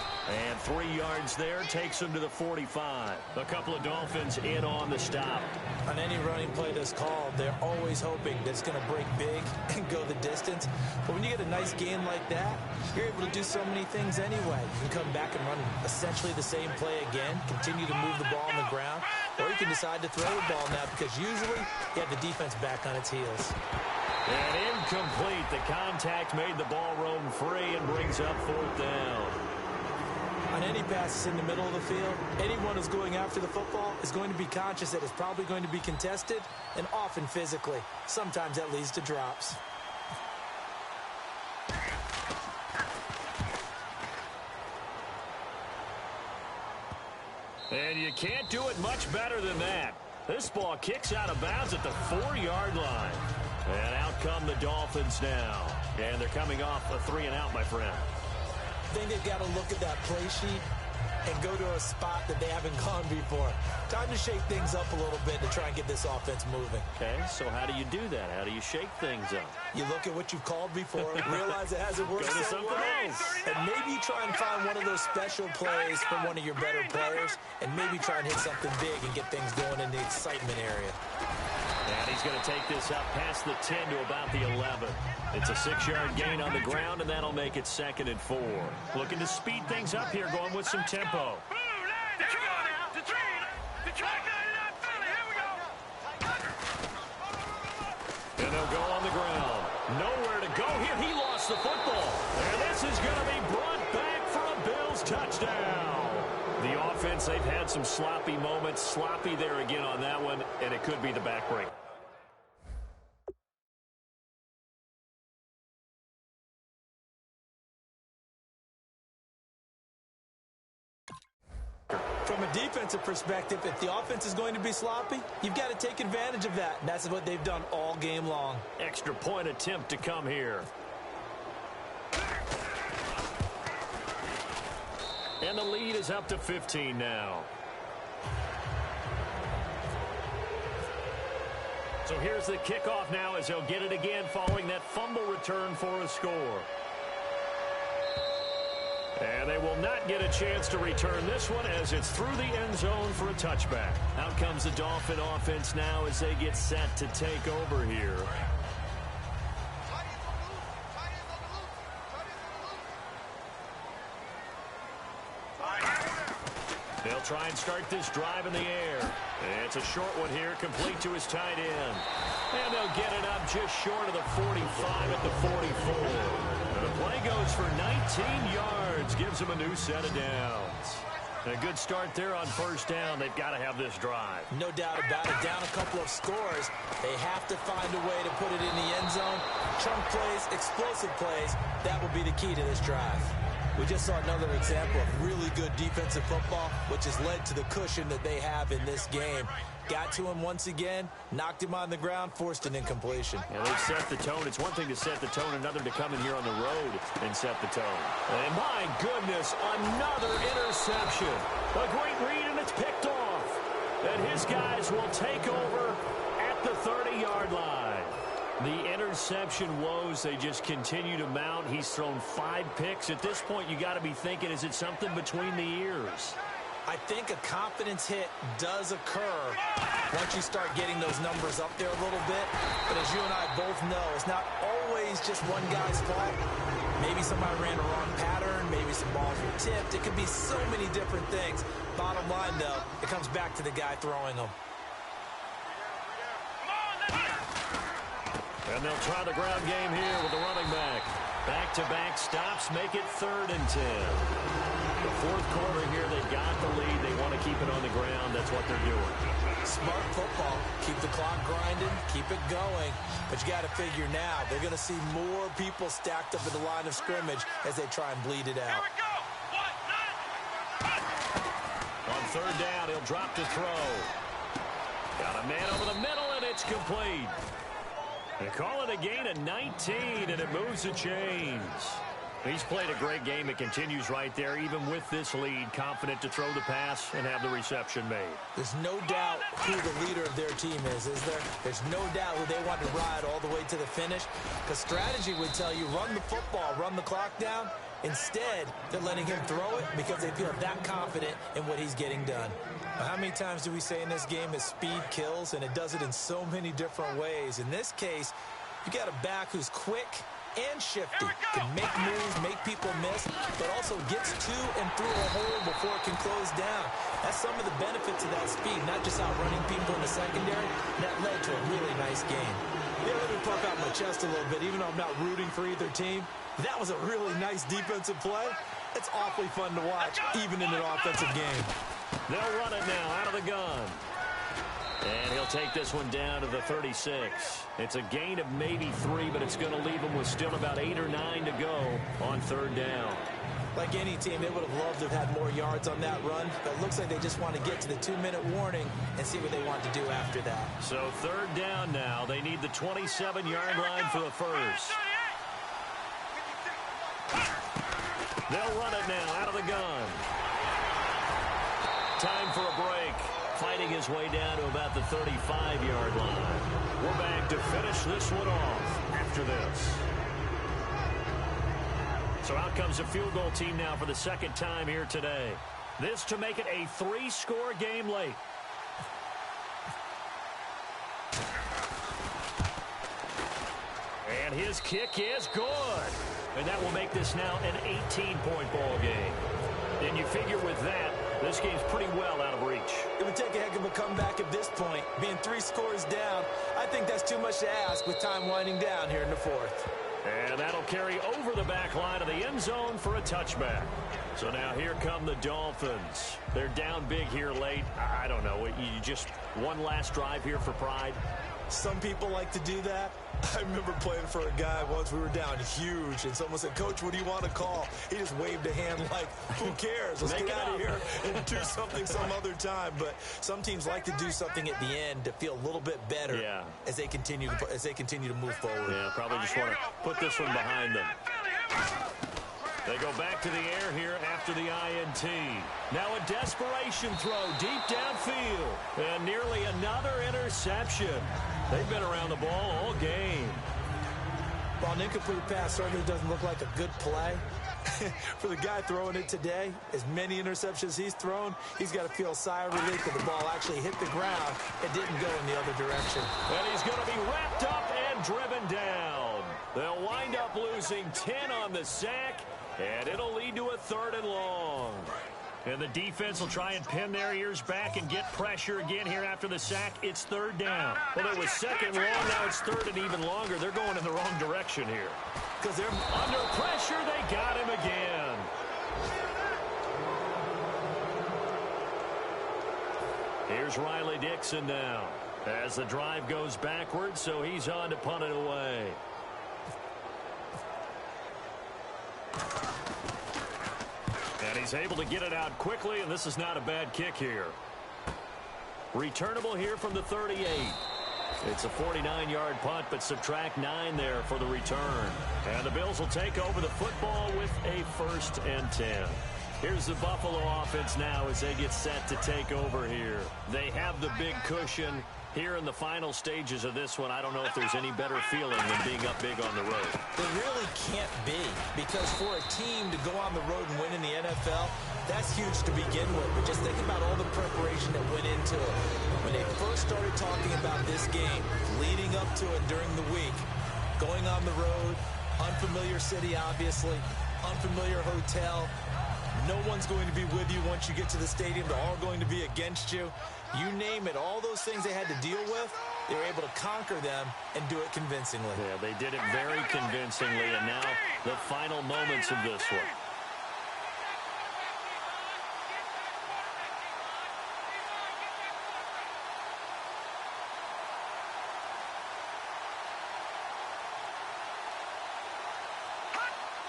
And 3 yards there takes him to the 45. A couple of Dolphins in on the stop. On any running play that's called, they're always hoping that it's going to break big and go the distance. But when you get a nice gain like that, you're able to do so many things anyway. You can come back and run essentially the same play again, continue to move the ball on the ground, or you can decide to throw the ball now because usually you have the defense back on its heels. And incomplete. The contact made the ball roam free and brings up 4th down. On any passes in the middle of the field, anyone who's going after the football is going to be conscious that it's probably going to be contested, and often physically. Sometimes that leads to drops. And you can't do it much better than that. This ball kicks out of bounds at the 4-yard line. And out come the Dolphins now. And they're coming off a 3-and-out, my friend. I think they've got to look at that play sheet and go to a spot that they haven't gone before. Time to shake things up a little bit to try and get this offense moving. Okay, so how do you do that? How do you shake things up? You look at what you've called before, realize it hasn't worked Go to so something well, else. and maybe try and find one of those special plays from one of your better players, and maybe try and hit something big and get things going in the excitement area. And he's going to take this up past the 10 to about the 11. It's a 6-yard gain on the ground, and that'll make it 2nd and 4. Looking to speed things up here, going with some tempo. And they'll go on the ground. Nowhere to go here. He lost the football. And this is going to be brought back for a Bills touchdown. The offense, they've had some sloppy moments. Sloppy there again on that one, and it could be the backbreak. From a defensive perspective, if the offense is going to be sloppy, you've got to take advantage of that, and that's what they've done all game long. Extra point attempt to come here. And the lead is up to 15 now. So here's the kickoff now as they'll get it again following that fumble return for a score. And they will not get a chance to return this one as it's through the end zone for a touchback. Out comes the Dolphin offense now as they get set to take over here. They'll try and start this drive in the air. It's a short one here, complete to his tight end. And they'll get it up just short of the 45 at the 44. And the play goes for 19 yards, gives them a new set of downs. And a good start there on first down. They've got to have this drive. No doubt about it. Down a couple of scores. They have to find a way to put it in the end zone. Chunk plays, explosive plays. That will be the key to this drive. We just saw another example of really good defensive football, which has led to the cushion that they have in this game. Got to him once again, knocked him on the ground, forced an incompletion. Yeah, they've set the tone. It's one thing to set the tone, another to come in here on the road and set the tone. And my goodness, another interception. A great read, and it's picked off. And his guys will take over at the 30-yard line. The interception woes, they just continue to mount. He's thrown 5 picks. At this point, you got to be thinking, is it something between the ears? I think a confidence hit does occur once you start getting those numbers up there a little bit. But as you and I both know, it's not always just one guy's fault. Maybe somebody ran a wrong pattern. Maybe some balls were tipped. It could be so many different things. Bottom line, though, it comes back to the guy throwing them. And they'll try the ground game here with the running back. Back-to-back stops make it 3rd and 10. The 4th quarter here, they've got the lead. They want to keep it on the ground. That's what they're doing. Smart football. Keep the clock grinding. Keep it going. But you got to figure now, they're going to see more people stacked up in the line of scrimmage as they try and bleed it out. Here we go. 1, 9. On 3rd down, he'll drop to throw. Got a man over the middle, and it's complete. They call it a gain of 19, and it moves the chains. He's played a great game. It continues right there, even with this lead, confident to throw the pass and have the reception made. There's no doubt who the leader of their team is there? There's no doubt who they want to ride all the way to the finish, because strategy would tell you run the football, run the clock down. Instead, they're letting him throw it because they feel that confident in what he's getting done. How many times do we say in this game that speed kills, and it does it in so many different ways? In this case, you got a back who's quick and shifty, can make moves, make people miss, but also gets to and through a hole before it can close down. That's some of the benefits of that speed, not just outrunning people in the secondary. That led to a really nice game. Yeah, let me puff out my chest a little bit, even though I'm not rooting for either team. That was a really nice defensive play. It's awfully fun to watch, even in an offensive game. They'll run it now out of the gun. And he'll take this one down to the 36. It's a gain of maybe 3, but it's going to leave him with still about 8 or 9 to go on 3rd down. Like any team, they would have loved to have had more yards on that run, but it looks like they just want to get to the 2-minute warning and see what they want to do after that. So 3rd down now. They need the 27-yard line for the first. They'll run it now out of the gun. Time for a break. Fighting his way down to about the 35-yard line. We're back to finish this one off after this. So out comes the field goal team now for the 2nd time here today. This to make it a 3-score game late. And his kick is good. And that will make this now an 18-point ball game. And you figure with that, this game's pretty well out of reach. It would take a heck of a comeback at this point. Being 3 scores down, I think that's too much to ask with time winding down here in the 4th. And that'll carry over the back line of the end zone for a touchback. So now here come the Dolphins. They're down big here late. I don't know. You just one last drive here for pride? Some people like to do that. I remember playing for a guy once. We were down huge, and someone said, "Coach, what do you want to call?" He just waved a hand like, who cares? Let's get out of here and do something some other time. But some teams like to do something at the end to feel a little bit better as they continue to move forward. Yeah, probably just want to put this one behind them. They go back to the air here after the INT. Now a desperation throw deep downfield. And nearly another interception. They've been around the ball all game. Well, an incomplete pass certainly doesn't look like a good play. For the guy throwing it today, as many interceptions he's thrown, he's got to feel a sigh of relief that the ball actually hit the ground and didn't go in the other direction. And he's going to be wrapped up and driven down. They'll wind up losing 10 on the sack, and it'll lead to a 3rd and long. And the defense will try and pin their ears back and get pressure again here after the sack. It's 3rd down. Well, it was 2nd long. Now it's 3rd and even longer. They're going in the wrong direction here. Because they're under pressure. They got him again. Here's Riley Dixon now as the drive goes backwards, so he's on to punt it away. He's able to get it out quickly, and this is not a bad kick here. Returnable here from the 38. It's a 49-yard punt, but subtract 9 there for the return. And the Bills will take over the football with a 1st and 10. Here's the Buffalo offense now as they get set to take over here. They have the big cushion. Here in the final stages of this one, I don't know if there's any better feeling than being up big on the road. There really can't be, because for a team to go on the road and win in the NFL, that's huge to begin with. But just think about all the preparation that went into it. When they first started talking about this game, leading up to it during the week, going on the road, unfamiliar city, obviously, unfamiliar hotel. No one's going to be with you once you get to the stadium. They're all going to be against you. You name it, all those things they had to deal with, they were able to conquer them and do it convincingly. Yeah, they did it very convincingly, and now the final moments of this one.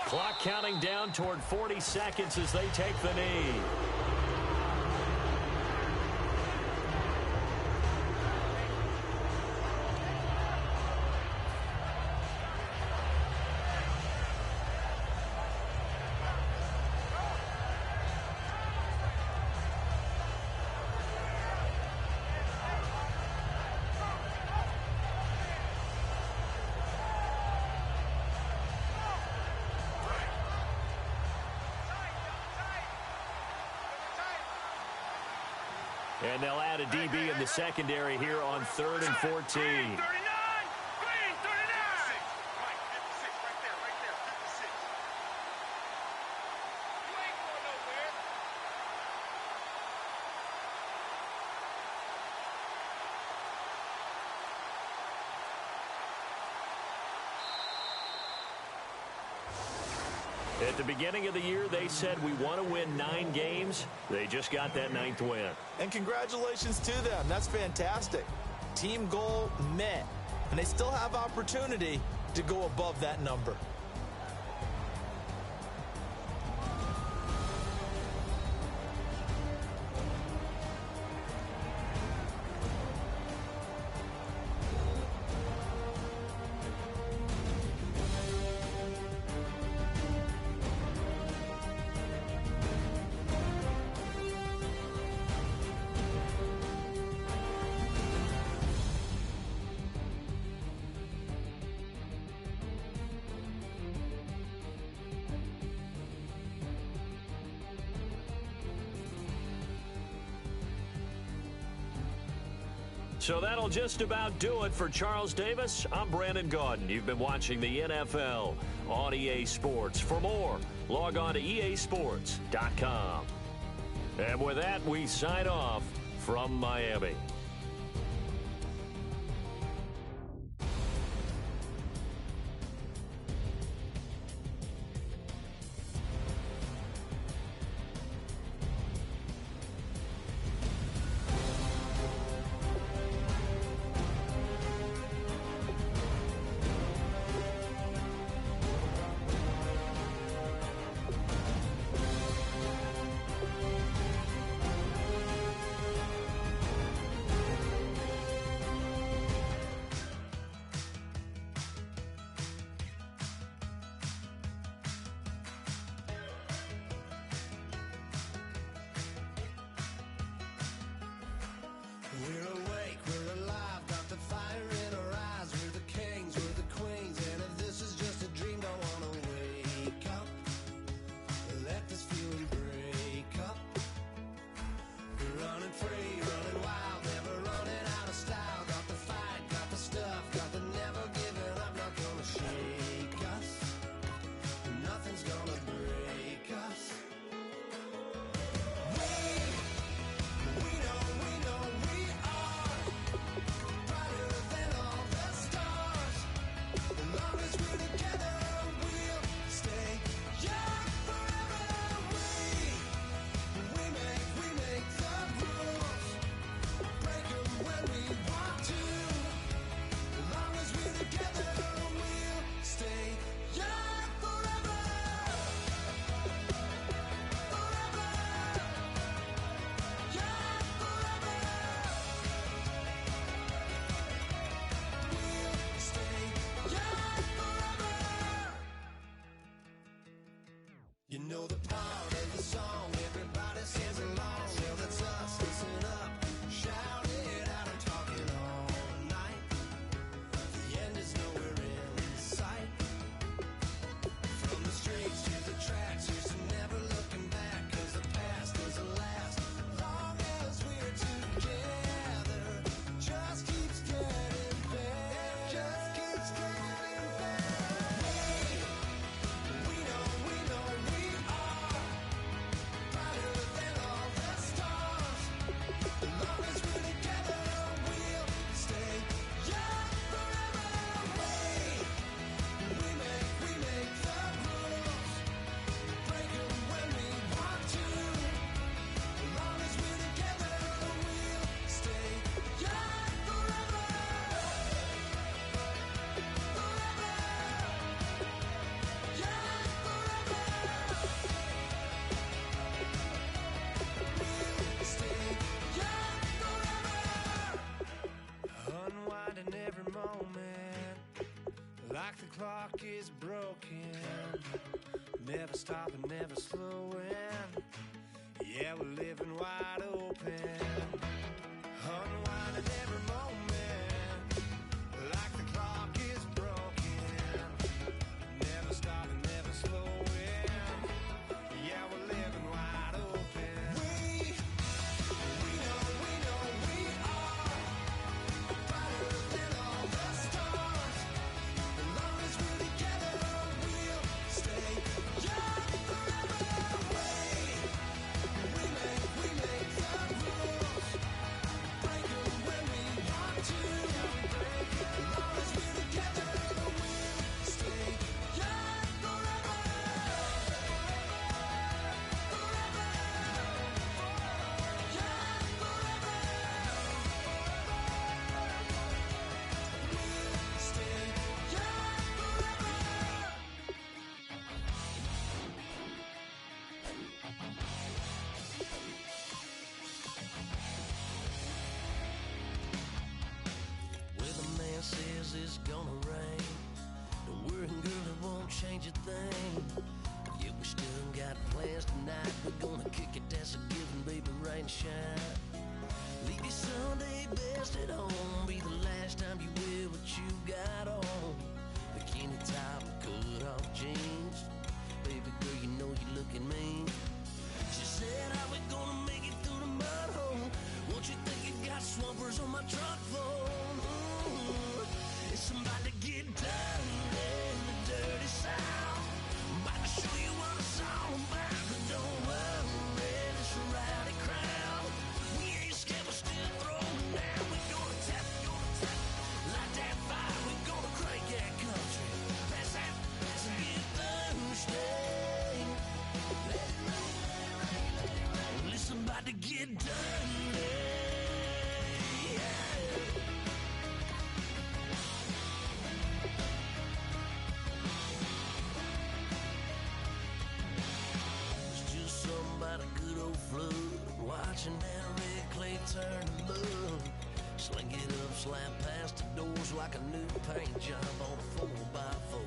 Clock counting down toward 40 seconds as they take the knee. And they'll add a DB in the secondary here on 3rd and 14. At the beginning of the year, they said we want to win 9 games. They just got that 9th win. And congratulations to them. That's fantastic. Team goal met. And they still have opportunity to go above that number. So that'll just about do it for Charles Davis. I'm Brandon Gaudin. You've been watching the NFL on EA Sports. For more, log on to easports.com. And with that, we sign off from Miami. like the clock is broken, never stopping, never slowing. Yeah, we're living wide open, unwinding every moment, like the clock is broken, never stopping, never slowing. Yeah, we're living wide open. We know we are brighter than all the stars. As long as we're together, we'll stay young forever. We make the rules, break them when we want to. As long as we're together, we'll stay young forever. Weatherman says it's gonna rain. Don't worry, girl, it won't change a thing. Yeah, we still got plans tonight. We're gonna kick it, that's a given, baby, rain and shine. Leave your Sunday best at home. Be the last time you wear what you got on. Bikini top and cut off jeans. Baby girl, you know you looking mean. She said, how we gonna make it through the mud hole? Won't you think you got swampers on my truck floor? It's about to get dirty in the dirty south. I'm about to show you what it's all about. But don't worry, this rowdy crowd. We ain't scared, we're still throwing down. We gonna tap, light that fire. We gonna crank that country. Pass that, and get Thursday. Listen, about to get dirty. About a good old flood, watching that red clay turn to mud. Sling it up, slap past the doors like a new paint job on a 4x4.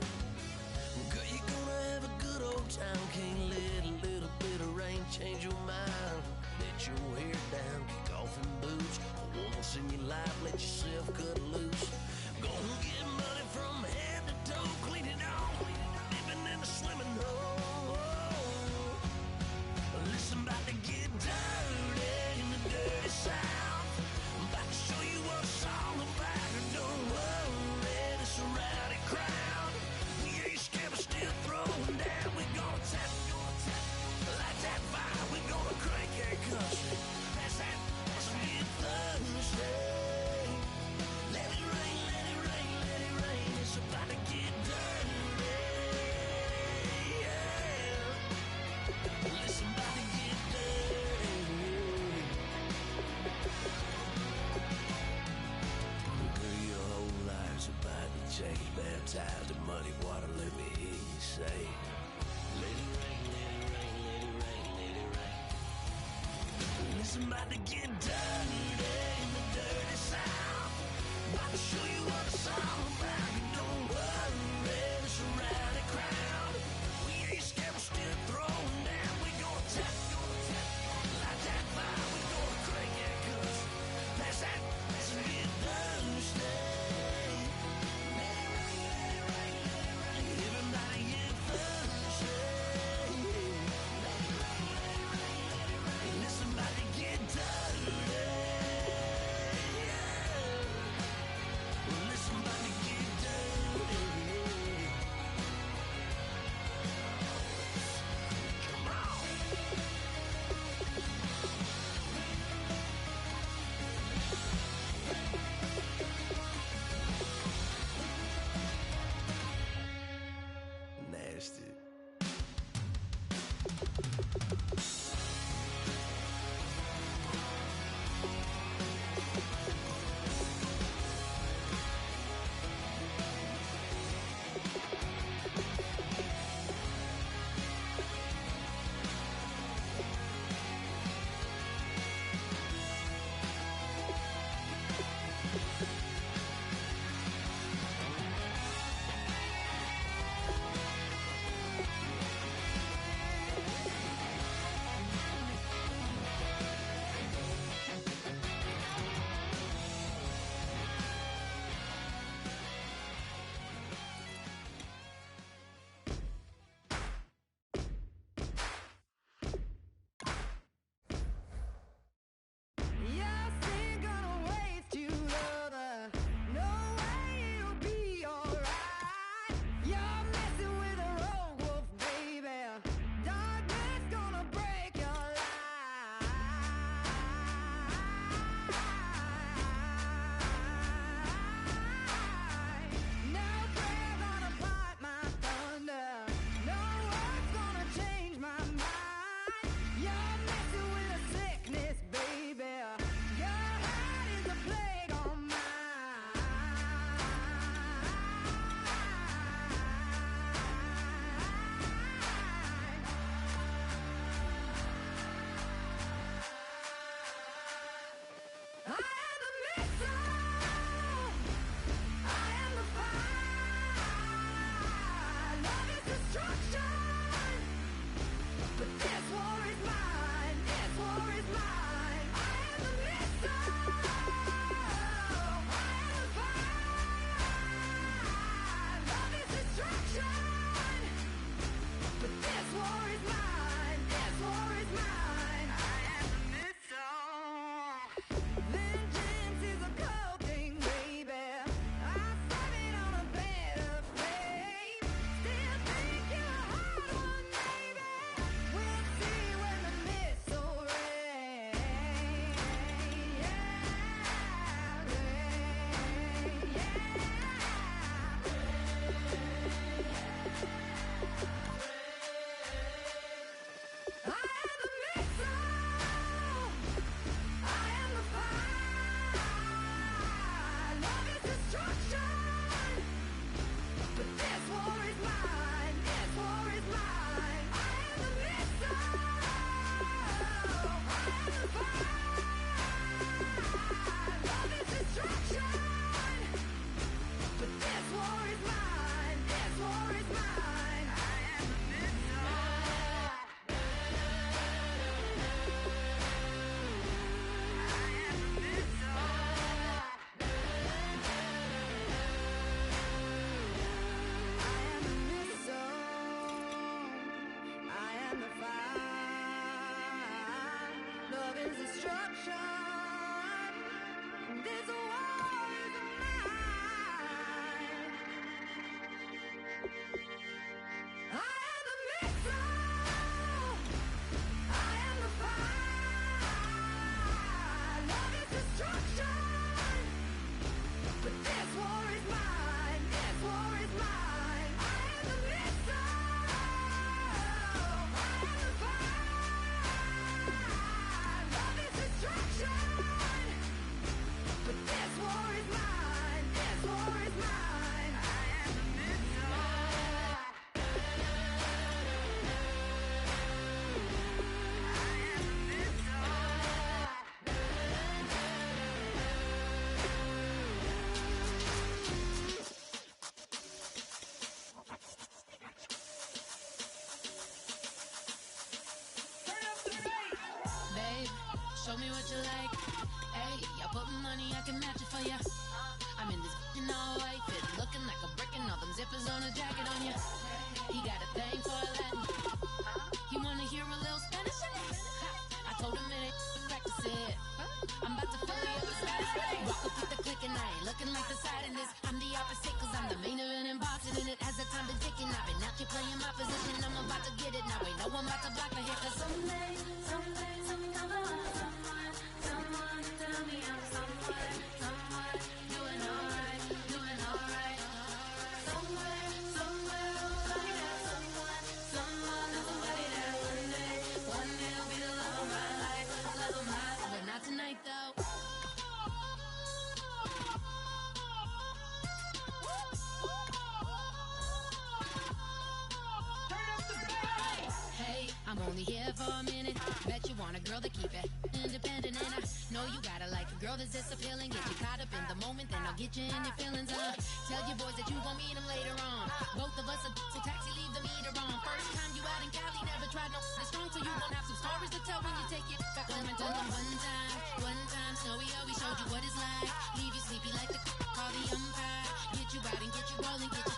Girl, you're gonna have a good old time. Can't let a little bit of rain change your mind. Let your hair down, kick off in boots. Once in your life, let yourself cut loose. Gonna get money from head to toe, clean it off, living in a swimming hole. Listen, about to get dirty in the dirty south. I'm about to show you what it's all about. Don't worry, this rowdy crowd. We ain't scared, we're still throwing down. We gonna tap, light that fire. We gonna crank that country. Pass that, let's get Thursday. Let it rain, let it rain, let it rain. It's about to get dirty. Yeah. Listen, about to get dirty. Girl, your whole life's about to change. Baptized in muddy water, let me hear you say, let it rain, let it rain, let it rain, let it rain. Listen, about to get dirty in the dirty south. About to show you what it's all about. Don't worry, this rowdy crowd. We ain't scared, we're still throwing down. We gonna tap, light that fire. We gonna crank that country. Pass that, let's get Thursday. Let it rain, let it rain, let it rain. Everybody get Thursday. Let it rain, let it rain, let it rain. Listen, about to get dirty. you like. Hey, y'all put money, I can match it for ya. I'm in this in all white fit, looking like a brick and all them zippers on a jacket on ya. He got a thing for Latin. He wanna hear a little Spanish? I told him it ain't practice it. I'm about to fill you up with Spanish. Walk up with the click and I ain't looking like the side in this. I'm the opposite cause I'm the main event in boxing and it has the time been ticking. I've been out here playing my position. I'm about to get it now. Ain't no one about to block the hit cause someday, someone tell me I'm someone doing alright. Somewhere, somebody that one day will be the love of my life, but not tonight though. Hey, I'm only here for a minute. Bet you want a girl to keep it independent, and I know you gotta like a girl that's this appealing. Get you caught up in the moment, then I'll get you in your feelings. Tell your boys that you gon' meet them later on. Both of us are so taxi, leave the meter on. First time you out in Cali, never tried no strong, so you gon' have some stories to tell when you take it back home and tell them one time, Snowy always showed you what it's like. Leave you sleepy like the call the umpire. Get you out and get you rolling, get you